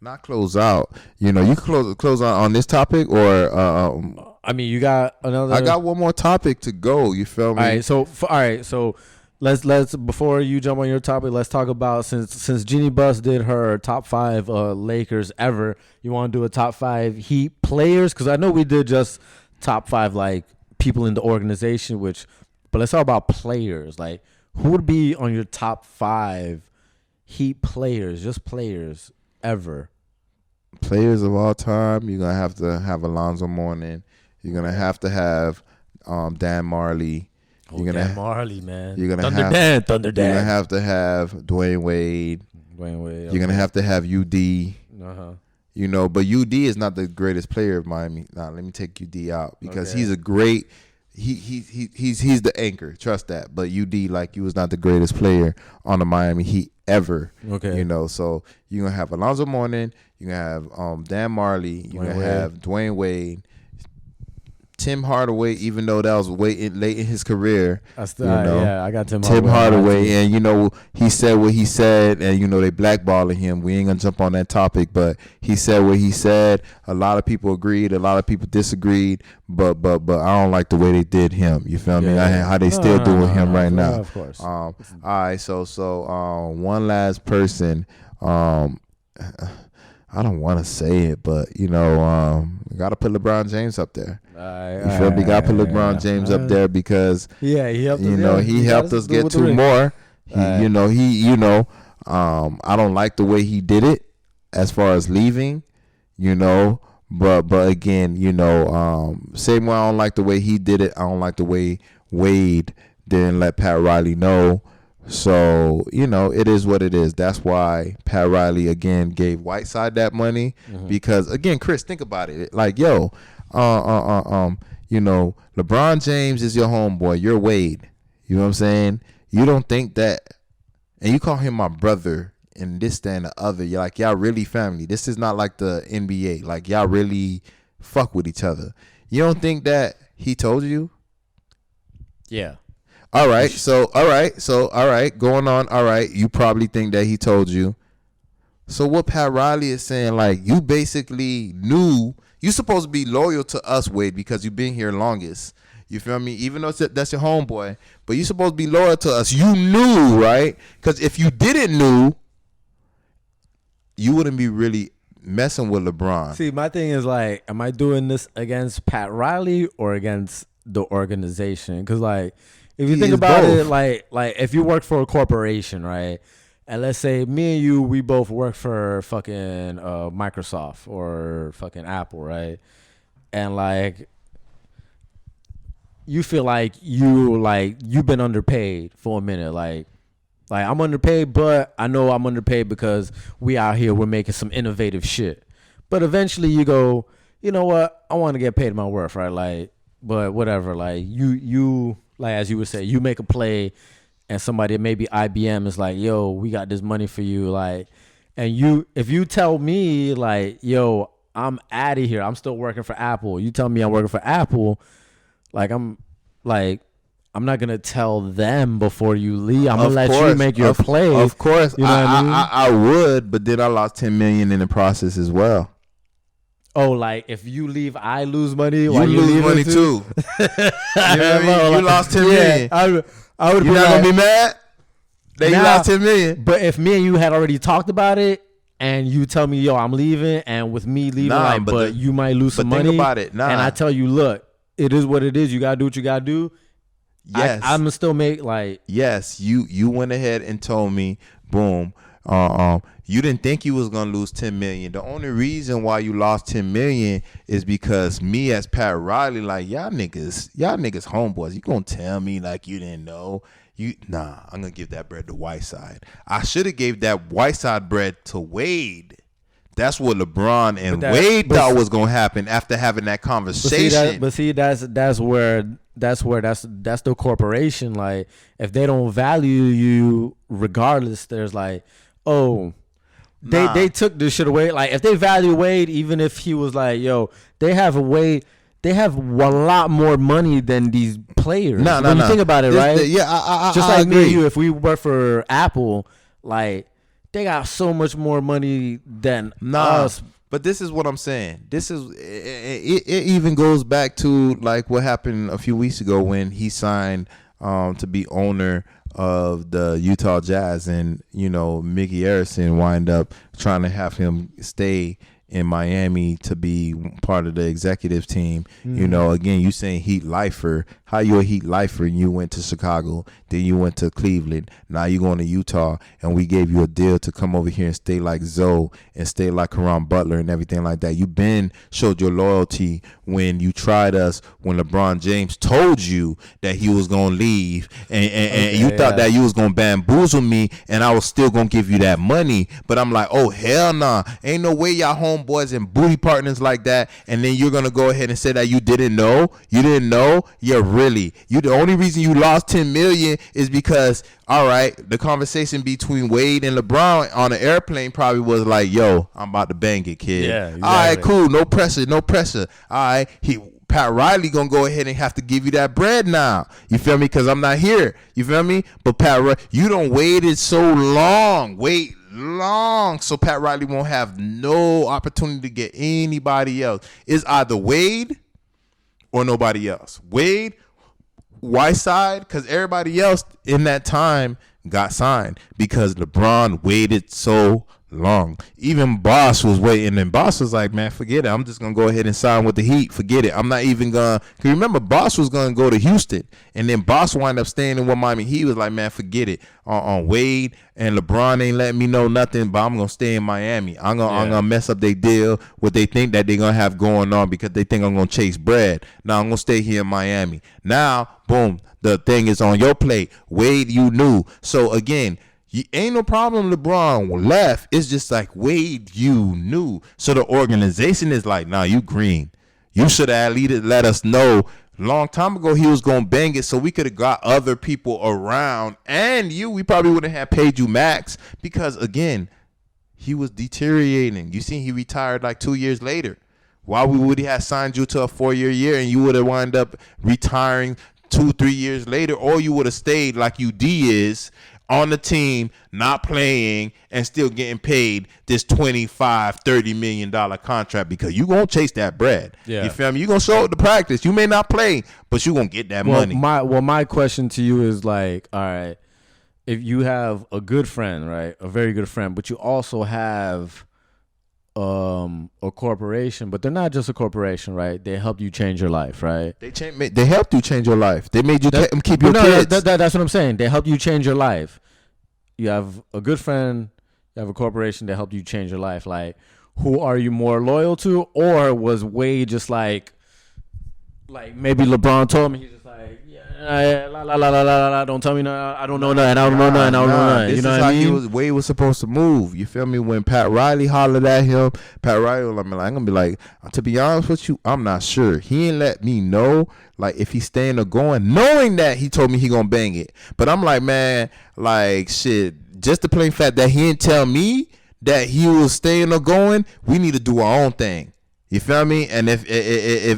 Speaker 2: not close out. You can close out on this topic or
Speaker 3: I mean, you got another.
Speaker 2: I got one more topic to go. You feel me?
Speaker 3: All right. So let's before you jump on your topic, let's talk about since Jeannie Buss did her top 5 Lakers ever. You want to do a top 5 Heat players? Because I know we did just top 5 like people in the organization, but let's talk about players. Like, who would be on your top 5 Heat players? Just players ever.
Speaker 2: Players of all time. You're gonna have to have Alonzo Mourning. You're gonna have to have Dan Marley.
Speaker 3: Dan Marley, man.
Speaker 2: You're gonna
Speaker 3: Thunder Dan.
Speaker 2: You're gonna have to have Dwayne Wade. You're gonna have to have UD.
Speaker 3: Uh-huh.
Speaker 2: You know, but UD is not the greatest player of Miami. Now, let me take UD out because he's a great. He's the anchor. Trust that. But UD, like, you was not the greatest player on the Miami Heat ever.
Speaker 3: Okay.
Speaker 2: You know, so you're gonna have Alonzo Mourning. You're gonna have Dan Marley. You're gonna have Dwayne Wade. Tim Hardaway, even though that was late in his career,
Speaker 3: I got Tim
Speaker 2: Hardaway, and you know he said what he said, and you know they blackballing him. We ain't gonna jump on that topic, but he said what he said. A lot of people agreed, a lot of people disagreed, but I don't like the way they did him. You feel me? How they still doing him right now?
Speaker 3: Of course.
Speaker 2: All right, so one last person. I don't want to say it, but you know, we gotta put LeBron James up there. You feel me? Gotta put LeBron James up there because
Speaker 3: he helped.
Speaker 2: He helped us get 2 more. I don't like the way he did it as far as leaving. You know, but again, you know, same way I don't like the way he did it. I don't like the way Wade didn't let Pat Riley know. So, you know, it is what it is. That's why Pat Riley, again, gave Whiteside that money. Because, again, Chris, think about it. Like, you know, LeBron James is your homeboy. You're Wade. You know what I'm saying? You don't think that, and you call him my brother and this, that, and the other. You're like, y'all really family. This is not like the NBA. Like, y'all really fuck with each other. You don't think that he told you?
Speaker 3: Yeah.
Speaker 2: All right, going on. All right, you probably think that he told you. So what Pat Riley is saying, like, you basically knew you're supposed to be loyal to us, Wade, because you've been here longest. You feel me? Even though that's your homeboy, but you're supposed to be loyal to us. You knew, right? Because if you didn't know, you wouldn't be really messing with LeBron.
Speaker 3: See, my thing is, like, am I doing this against Pat Riley or against the organization? Because, like, if you think about it, like if you work for a corporation, right, and let's say me and you, we both work for fucking Microsoft or fucking Apple, right, and like you feel like you've been underpaid for a minute, like I'm underpaid, but I know I'm underpaid because we out here, we're making some innovative shit. But eventually you go, you know what, I want to get paid my worth, right? Like, but whatever, like you like, as you would say, you make a play and somebody, maybe IBM, is like, yo, we got this money for you. Like, and if you tell me, like, yo, I'm out of here, I'm still working for Apple. You tell me I'm working for Apple, I'm not going to tell them before you leave. I'm going to let you make your play.
Speaker 2: Of course.
Speaker 3: You know what I mean?
Speaker 2: I would, but then I lost $10 million in the process as well.
Speaker 3: Oh, like if you leave, I lose money.
Speaker 2: You lose money too. You know what I mean? You lost $10 million.
Speaker 3: I would.
Speaker 2: You're not gonna be mad that you lost $10 million.
Speaker 3: But if me and you had already talked about it, and you tell me, yo, I'm leaving, and with me leaving, but you might lose some money.
Speaker 2: Think about it.
Speaker 3: And I tell you, look, it is what it is. You gotta do what you gotta do.
Speaker 2: Yes,
Speaker 3: I'm gonna still make
Speaker 2: Yes, you went ahead and told me, boom. You didn't think you was gonna lose $10 million. The only reason why you lost $10 million is because me as Pat Riley, like, y'all niggas homeboys. You gonna tell me like you didn't know? I'm gonna give that bread to Whiteside. I should have gave that Whiteside bread to Wade. That's what LeBron and Wade thought was gonna happen after having that conversation.
Speaker 3: But see, that's the corporation. Like, if they don't value you, regardless, there's like, oh. They took this shit away. Like, if they value Wade, even if he was like, yo, they have a lot more money than these players. When you think about it, right? Just like
Speaker 2: agree.
Speaker 3: Me and you, if we work for Apple, like, they got so much more money than us.
Speaker 2: But this is what I'm saying. It even goes back to like what happened a few weeks ago when he signed to be owner of the Utah Jazz, and you know Mickey Arison wind up trying to have him stay in Miami to be part of the executive team. You know, again, you saying Heat lifer. How you a Heat lifer and you went to Chicago, then you went to Cleveland, now you going to Utah, and we gave you a deal to come over here and stay like Zoe and stay like Caron Butler and everything like that. You been showed your loyalty when you tried us, when LeBron James told you that he was going to leave, and you thought that you was going to bamboozle me and I was still going to give you that money. But I'm like, oh, hell nah. Ain't no way y'all homeboys and booty partners like that, and then you're gonna go ahead and say that you didn't know. You didn't know. You're really the only reason you lost $10 million is because, all right, the conversation between Wade and LeBron on an airplane probably was like, "Yo, I'm about to bang it, kid."
Speaker 3: Yeah, exactly.
Speaker 2: All right, cool. No pressure. All right, Pat Riley gonna go ahead and have to give you that bread now. You feel me? Because I'm not here. You feel me? But you don't waited so long. Wait long, so Pat Riley won't have no opportunity to get anybody else. It's either Wade or nobody else. Wade, Whiteside, because everybody else in that time got signed because LeBron waited so long. Even Boss was waiting, and Boss was like, man, forget it. I'm just gonna go ahead and sign with the Heat. Forget it. I'm not even gonna. Cause remember, Boss was gonna go to Houston, and then Boss wound up staying in with Miami. He was like, man, forget it. On Wade and LeBron ain't letting me know nothing, but I'm gonna stay in Miami. I'm gonna mess up their deal, what they think that they're gonna have going on, because they think I'm gonna chase bread. Now I'm gonna stay here in Miami. Now, boom, the thing is on your plate. Wade, you knew. So again, ain't no problem LeBron left. It's just like, Wade, you knew. So the organization is like, nah, you green. You should have at least let us know long time ago he was going to bang it, so we could have got other people around. And we probably wouldn't have paid you max because, again, he was deteriorating. You see, he retired like 2 years later. Why we would have signed you to a 4-year year and you would have wound up retiring 2-3 years later, or you would have stayed like you is on the team, not playing, and still getting paid this $25-30 million contract because you gonna chase that bread. Yeah. You feel me? You gonna show up to practice. You may not play, but you gonna get that money.
Speaker 3: My question to you is like, all right, if you have a good friend, right, a very good friend, but you also have a corporation, but they're not just a corporation, right? They help you change your life, right?
Speaker 2: They helped you change your life. They made you keep your kids.
Speaker 3: That's what I'm saying. They help you change your life. You have a good friend, you have a corporation that helped you change your life. Like, who are you more loyal to? Or was Wade just like maybe LeBron told me, he's just like, don't tell me nothing. I don't know nothing.
Speaker 2: You know what I mean? Wade was supposed to move. You feel me? When Pat Riley hollered at him, Pat Riley was like, I'm gonna be like, to be honest with you, I'm not sure. He ain't let me know like if he's staying or going, knowing that he told me he gonna bang it. But I'm like, man, like shit. Just the plain fact that he didn't tell me that he was staying or going, we need to do our own thing. You feel me? And if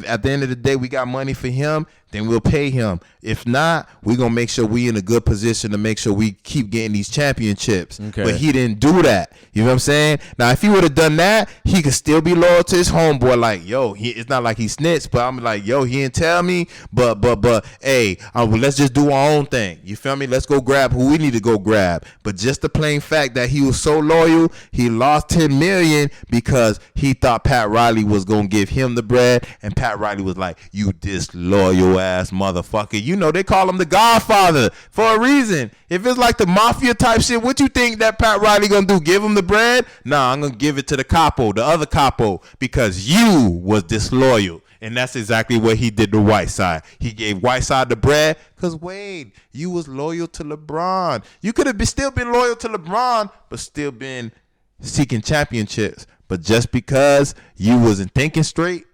Speaker 2: at the end of the day we got money for him, then we'll pay him. If not, we're going to make sure we in a good position to make sure we keep getting these championships. Okay. But he didn't do that. You know what I'm saying? Now, if he would have done that, he could still be loyal to his homeboy. Like, yo, it's not like he snitched, but I'm like, yo, he didn't tell me. But hey, let's just do our own thing. You feel me? Let's go grab who we need to go grab. But just the plain fact that he was so loyal, he lost $10 million because he thought Pat Riley was going to give him the bread. And Pat Riley was like, you disloyal ass motherfucker. You know, they call him the Godfather for a reason. If it's like the mafia type shit, what you think that Pat Riley gonna do? Give him the bread? Nah, I'm gonna give it to the capo, the other capo, because you was disloyal. And that's exactly what he did to Whiteside. He gave Whiteside the bread because, Wade, you was loyal to LeBron. You could have still been loyal to LeBron, but still been seeking championships. But just because you wasn't thinking straight,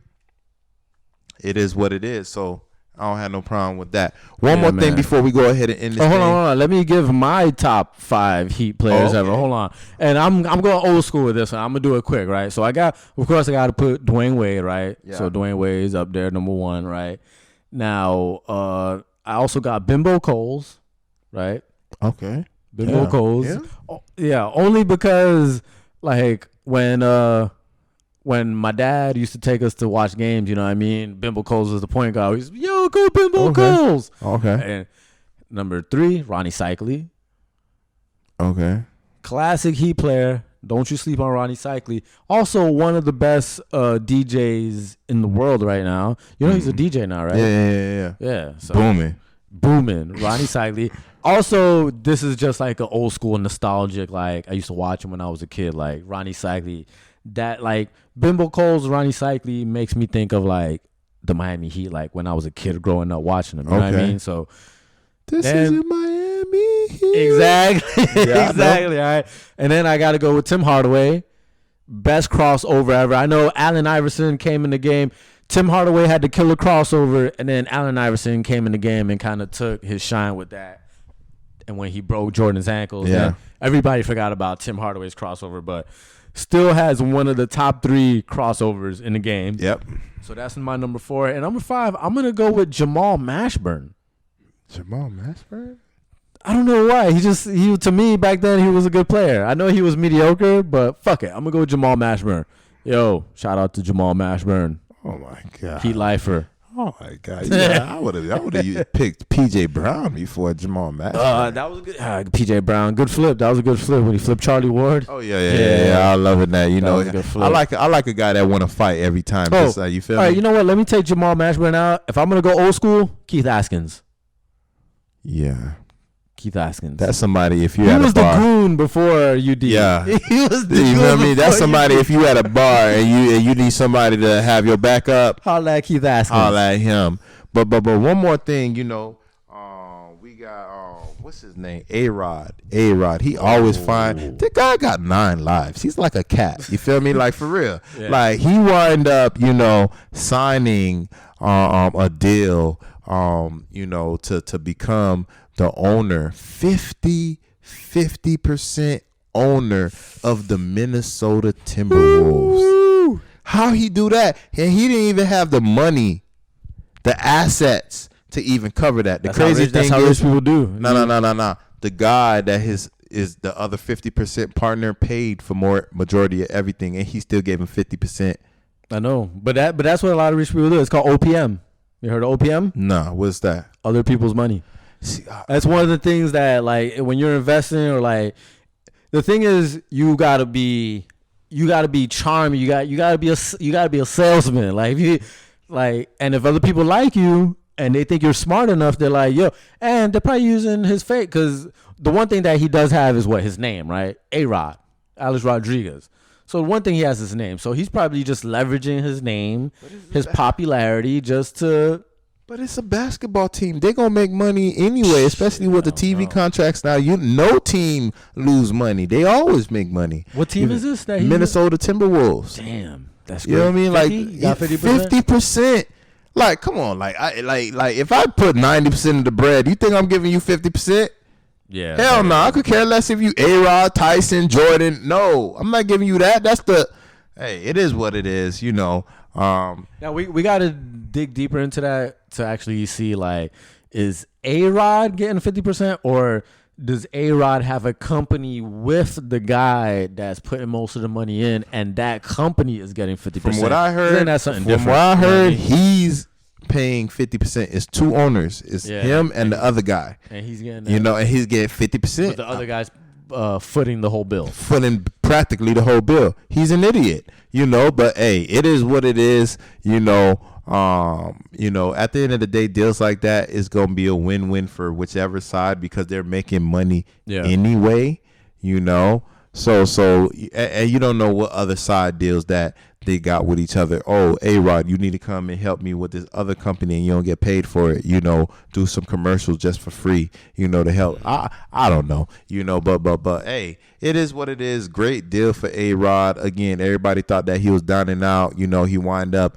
Speaker 2: it is what it is. So I don't have no problem with that. One more thing before we go ahead and end this
Speaker 3: hold on. Let me give my top 5 Heat players ever. Hold on. And I'm going old school with this one. I'm going to do it quick, right? So I got to put Dwayne Wade, right? Yeah. So Dwayne Wade's up there, number 1, right? Now, I also got Bimbo Coles, right?
Speaker 2: Okay.
Speaker 3: Bimbo Coles. Yeah, only because, like, when my dad used to take us to watch games, you know what I mean? Bimbo Coles was the point guard. He's, yo, go Bimbo Coles. Okay. And number 3, Ronnie Cycli.
Speaker 2: Okay.
Speaker 3: Classic Heat player. Don't you sleep on Ronnie Cycli. Also one of the best DJs in the world right now. You know he's a DJ now, right?
Speaker 2: Yeah.
Speaker 3: Yeah. So,
Speaker 2: booming.
Speaker 3: Ronnie Cycli. Also, this is just like an old school nostalgic, like I used to watch him when I was a kid, like Ronnie Cycli. That like Bimbo Coles, Ronnie Cycli makes me think of like the Miami Heat, like when I was a kid growing up watching them. You know what I mean? So
Speaker 2: this is Miami Heat.
Speaker 3: Exactly. Yeah, exactly. All right. And then I got to go with Tim Hardaway. best crossover ever. I know Allen Iverson came in the game. Tim Hardaway had the killer crossover, and then Allen Iverson came in the game and kind of took his shine with that. And when he broke Jordan's ankles, everybody forgot about Tim Hardaway's crossover, but still has one of the top 3 crossovers in the game.
Speaker 2: Yep.
Speaker 3: So that's my number 4. And number 5, I'm going to go with Jamal Mashburn.
Speaker 2: Jamal Mashburn?
Speaker 3: I don't know why. He to me back then, he was a good player. I know he was mediocre, but fuck it. I'm going to go with Jamal Mashburn. Yo, shout out to Jamal Mashburn.
Speaker 2: Oh, my God.
Speaker 3: Heat lifer.
Speaker 2: Oh, my God. Yeah, I would have picked P.J. Brown before Jamal Mashburn.
Speaker 3: That was good. P.J. Brown. Good flip. That was a good flip when he flipped Charlie Ward.
Speaker 2: Oh, yeah. I love it that. You know,
Speaker 3: was a good flip.
Speaker 2: I like a guy that want to fight every time.
Speaker 3: Oh,
Speaker 2: You feel
Speaker 3: all
Speaker 2: me?
Speaker 3: right, you know what? Let me take Jamal Mashburn out. If I'm going to go old school, Keith Askins.
Speaker 2: Yeah.
Speaker 3: Keith Askins.
Speaker 2: That's somebody if you
Speaker 3: he
Speaker 2: had
Speaker 3: was
Speaker 2: a bar.
Speaker 3: the goon before UD.
Speaker 2: Yeah.
Speaker 3: He was the
Speaker 2: You
Speaker 3: goon
Speaker 2: feel me? That's
Speaker 3: before
Speaker 2: somebody if you had a bar and you need somebody to have your back up.
Speaker 3: Holla at Keith Askins.
Speaker 2: Holla at him. But one more thing, you know, we got what's his name? A-Rod. He always find the guy got 9 lives. He's like a cat. You feel me? Like for real.
Speaker 3: Yeah.
Speaker 2: Like he wind up, you know, signing a deal to become the owner, 50% owner of the Minnesota Timberwolves.
Speaker 3: Woo.
Speaker 2: How he do that? And he didn't even have the money, the assets to even cover that. The crazy thing
Speaker 3: that's how
Speaker 2: is,
Speaker 3: rich people do.
Speaker 2: no. The guy that is the other 50% partner paid for more majority of everything, and he still gave him 50%.
Speaker 3: I know, but that's what a lot of rich people do. It's called OPM. You heard of OPM?
Speaker 2: Nah, what's that?
Speaker 3: Other people's money.
Speaker 2: See,
Speaker 3: That's one of the things that, like, when you're investing, or like, the thing is, you gotta be charming. You gotta be a salesman. Like, if you like, and if other people like you and they think you're smart enough, they're like, yo, and they're probably using his fake, because the one thing that he does have is his name, right? A-Rod, Alex Rodriguez. So one thing he has is his name. So he's probably just leveraging his name, his popularity, just to.
Speaker 2: But it's a basketball team. They're going to make money anyway, especially with the TV contracts now. No team lose money. They always make money.
Speaker 3: What team is this? That
Speaker 2: Minnesota Timberwolves.
Speaker 3: Damn. That's good.
Speaker 2: You know what I mean?
Speaker 3: 50?
Speaker 2: Like 50%. Like, come on. Like if I put 90% of the bread, you think I'm giving you 50%?
Speaker 3: Yeah.
Speaker 2: Hell no. I could care less if you A-Rod, Tyson, Jordan. No, I'm not giving you that. Hey, it is what it is, you know.
Speaker 3: Now we got to dig deeper into that to actually see, like, is A-Rod getting 50%, or does A-Rod have a company with the guy that's putting most of the money in, and that company is getting 50%?
Speaker 2: From what I heard,
Speaker 3: that's something different.
Speaker 2: He's paying 50%. It's 2 owners. It's him and the other guy.
Speaker 3: And he's getting,
Speaker 2: and he's getting 50%.
Speaker 3: But the other guy's footing the whole bill.
Speaker 2: Footing practically the whole bill. He's an idiot, but hey, it is what it is, at the end of the day, deals like that is going to be a win-win for whichever side, because they're making money anyway, So and you don't know what other side deals that they got with each other. Oh, A-Rod, you need to come and help me with this other company, and you don't get paid for it. Do some commercials just for free. To help. I don't know. But hey, it is what it is. Great deal for A-Rod. Again, everybody thought that he was down and out. He wind up.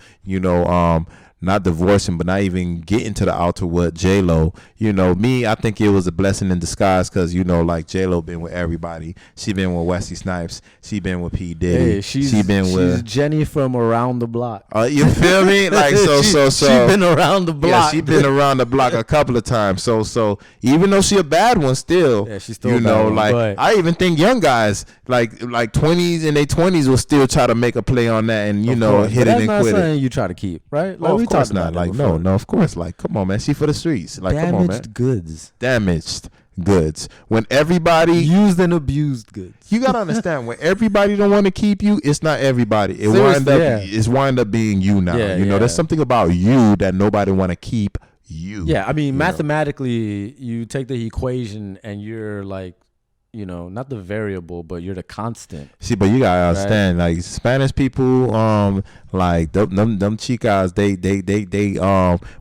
Speaker 2: Not divorcing, but not even getting to the altar with J-Lo. I think it was a blessing in disguise, because, like, J-Lo been with everybody. She been with Wesley Snipes. She been with P. Diddy.
Speaker 3: Hey, she's Jenny from around the block.
Speaker 2: You feel me? Like, she
Speaker 3: been around the block.
Speaker 2: Yeah, she been around the block a couple of times. So even though she a bad one still,
Speaker 3: she's still a bad one,
Speaker 2: like, I even think young guys, like 20s in their 20s will still try to make a play on that and, hit it and quit it.
Speaker 3: That's not something you try to keep, right? Like,
Speaker 2: of course not. Like, no, of course. Like, come on, man. She for the streets. Like, come on, man. Damaged goods. When everybody
Speaker 3: used and abused goods.
Speaker 2: You gotta understand, when everybody don't want to keep you, it's not everybody. It's wind up being you now. There's something about you that nobody want to keep you.
Speaker 3: Yeah, I mean, mathematically, you take the equation and you're like, not the variable, but you're the constant.
Speaker 2: See, but you gotta understand, right? Like, Spanish people, like them chicas, they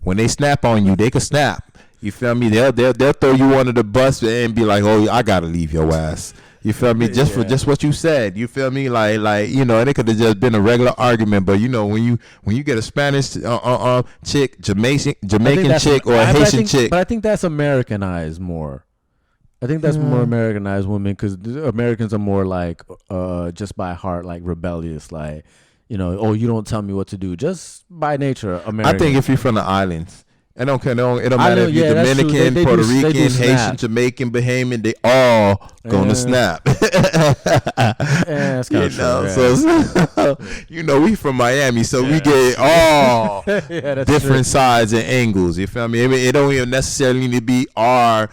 Speaker 2: when they snap on you, they can snap. You feel me? They'll throw you under the bus and be like, oh, I gotta leave your ass. You feel me? Just for just what you said. You feel me? Like you know, it could have just been a regular argument, but you know, when you get a Spanish chick, Jamaican chick, or a Haitian chick.
Speaker 3: But I think that's Americanized more. I think that's more Americanized women, because Americans are more like just by heart, like rebellious, like, you know, oh, you don't tell me what to do, just by nature American.
Speaker 2: I think if you're from the islands, it don't matter if you're Dominican,
Speaker 3: they
Speaker 2: Puerto
Speaker 3: do
Speaker 2: Rican,
Speaker 3: snap.
Speaker 2: Haitian, Jamaican, Bahamian, they all gonna snap.
Speaker 3: That's kind of true.
Speaker 2: So you know, we from Miami, so we get all different sides and angles. You feel me? I mean, it don't even necessarily need to be our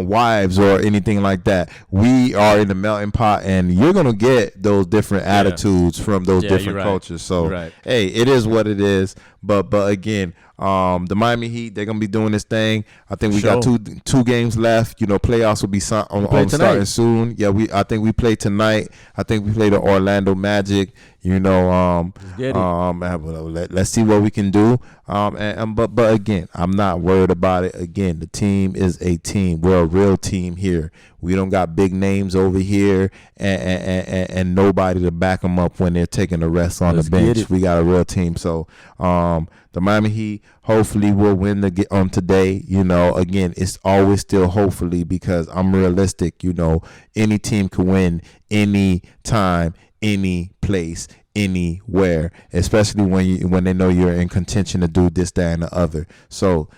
Speaker 2: wives or anything like that. We are in the melting pot, and you're gonna get those different attitudes from those different cultures. So hey, it is what it is. But again, the Miami Heat, they're gonna be doing this thing. I think we got two games left. You know, playoffs will be starting soon. Yeah, I think we play tonight. I think we play the Orlando Magic. You know, let's see what we can do. But again, I'm not worried about it. Again, the team is a team. We're a real team here. We don't got big names over here and nobody to back them up when they're taking a rest on the bench. We got a real team. So the Miami Heat hopefully will win today. You know, again, it's always still hopefully, because I'm realistic. You know, any team can win any time, any place, anywhere, especially when they know you're in contention to do this, that, and the other. So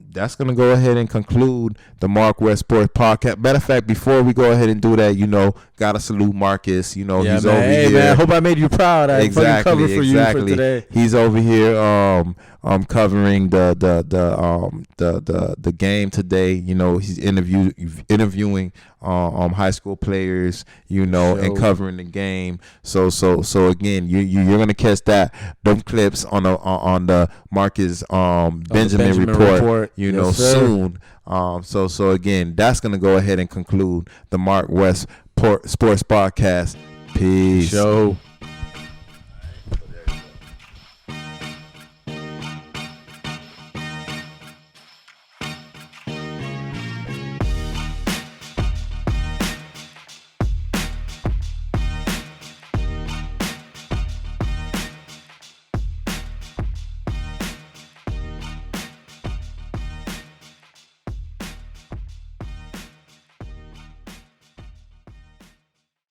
Speaker 2: that's going to go ahead and conclude the MarcWes Sport Podcast. Matter of fact, before we go ahead and do that, you know, got to salute Marcus. You know, he's over here.
Speaker 3: Man, I hope I made you proud. I
Speaker 2: exactly.
Speaker 3: For you for today. He's
Speaker 2: over here covering the game today. You know, he's interviewing high school players, you know, and covering the game. So again, you're gonna catch them clips on the Marcus Benjamin report. You know, soon. So again, that's gonna go ahead and conclude the MarcWes Sports Podcast. Peace.